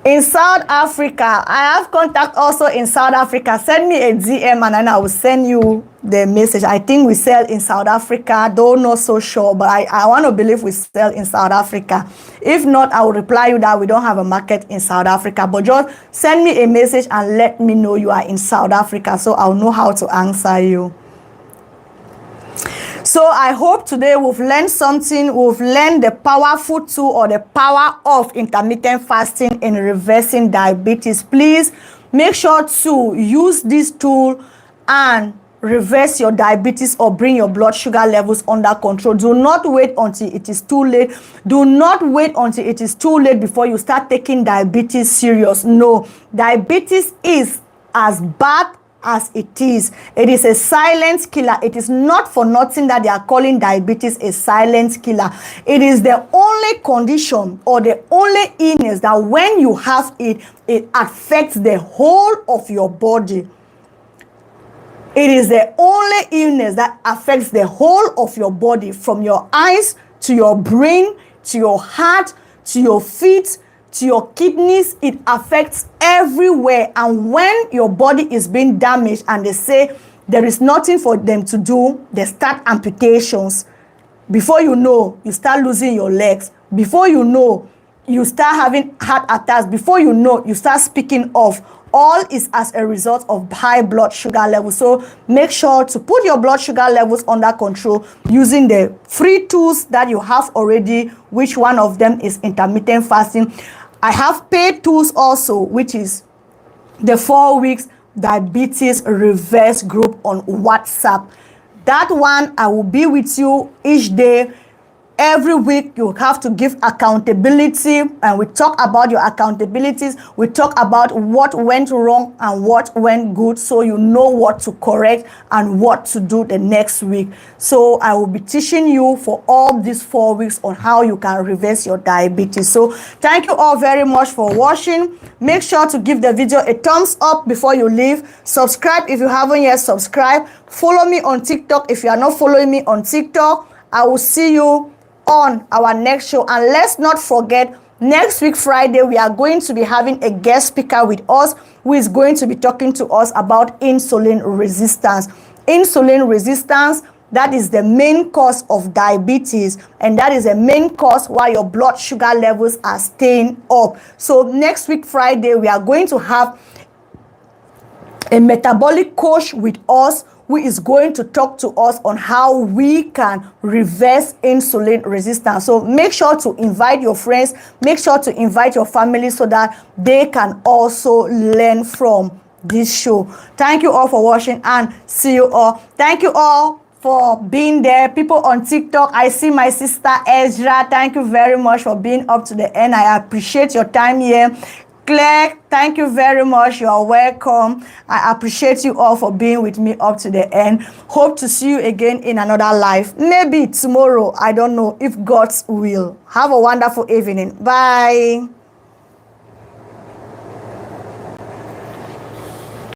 In South Africa, I have contact also in South Africa. Send me a DM and then I will send you the message. I think we sell in South Africa, though not so sure, but I want to believe we sell in South Africa. If not, I will reply you that we don't have a market in South Africa. But just send me a message and let me know you are in South Africa so I'll know how to answer you. So I hope today we've learned something. We've learned the powerful tool or the power of intermittent fasting in reversing diabetes. Please make sure to use this tool and reverse your diabetes or bring your blood sugar levels under control. Do not wait until it is too late. Do not wait until it is too late before you start taking diabetes serious. No, diabetes is as bad as it is. It is a silent killer. It is not for nothing that they are calling diabetes a silent killer. It is the only condition or the only illness that when you have it, it affects the whole of your body. It is the only illness that affects the whole of your body, from your eyes to your brain, to your heart, to your feet, to your kidneys. It affects everywhere. And when your body is being damaged and they say there is nothing for them to do, they start amputations. Before you know, you start losing your legs. Before you know, you start having heart attacks. Before you know, you start speaking off. All is as a result of high blood sugar levels. So make sure to put your blood sugar levels under control using the free tools that you have already, which one of them is intermittent fasting. I have paid tools also, which is the 4 weeks diabetes reverse group on WhatsApp. That one, I will be with you each day. Every week, you have to give accountability, and we talk about your accountabilities. We talk about what went wrong and what went good, so you know what to correct and what to do the next week. So I will be teaching you for all these 4 weeks on how you can reverse your diabetes. So thank you all very much for watching. Make sure to give the video a thumbs up before you leave. Subscribe if you haven't yet subscribed. Follow me on TikTok if you are not following me on TikTok. I will see you on our next show. And let's not forget, next week Friday we are going to be having a guest speaker with us who is going to be talking to us about insulin resistance. Insulin resistance that is the main cause of diabetes, and that is the main cause why your blood sugar levels are staying up. So next week Friday we are going to have a metabolic coach with us who is going to talk to us on how we can reverse insulin resistance. So make sure to invite your friends, make sure to invite your family so that they can also learn from this show. Thank you all for watching and see you all. Thank you all for being there. People on TikTok, I see my sister Ezra. Thank you very much for being up to the end. I appreciate your time here. Claire, thank you very much. You are welcome. I appreciate you all for being with me up to the end. Hope to see you again in another life. Maybe tomorrow. I don't know, if God's will. Have a wonderful evening. Bye.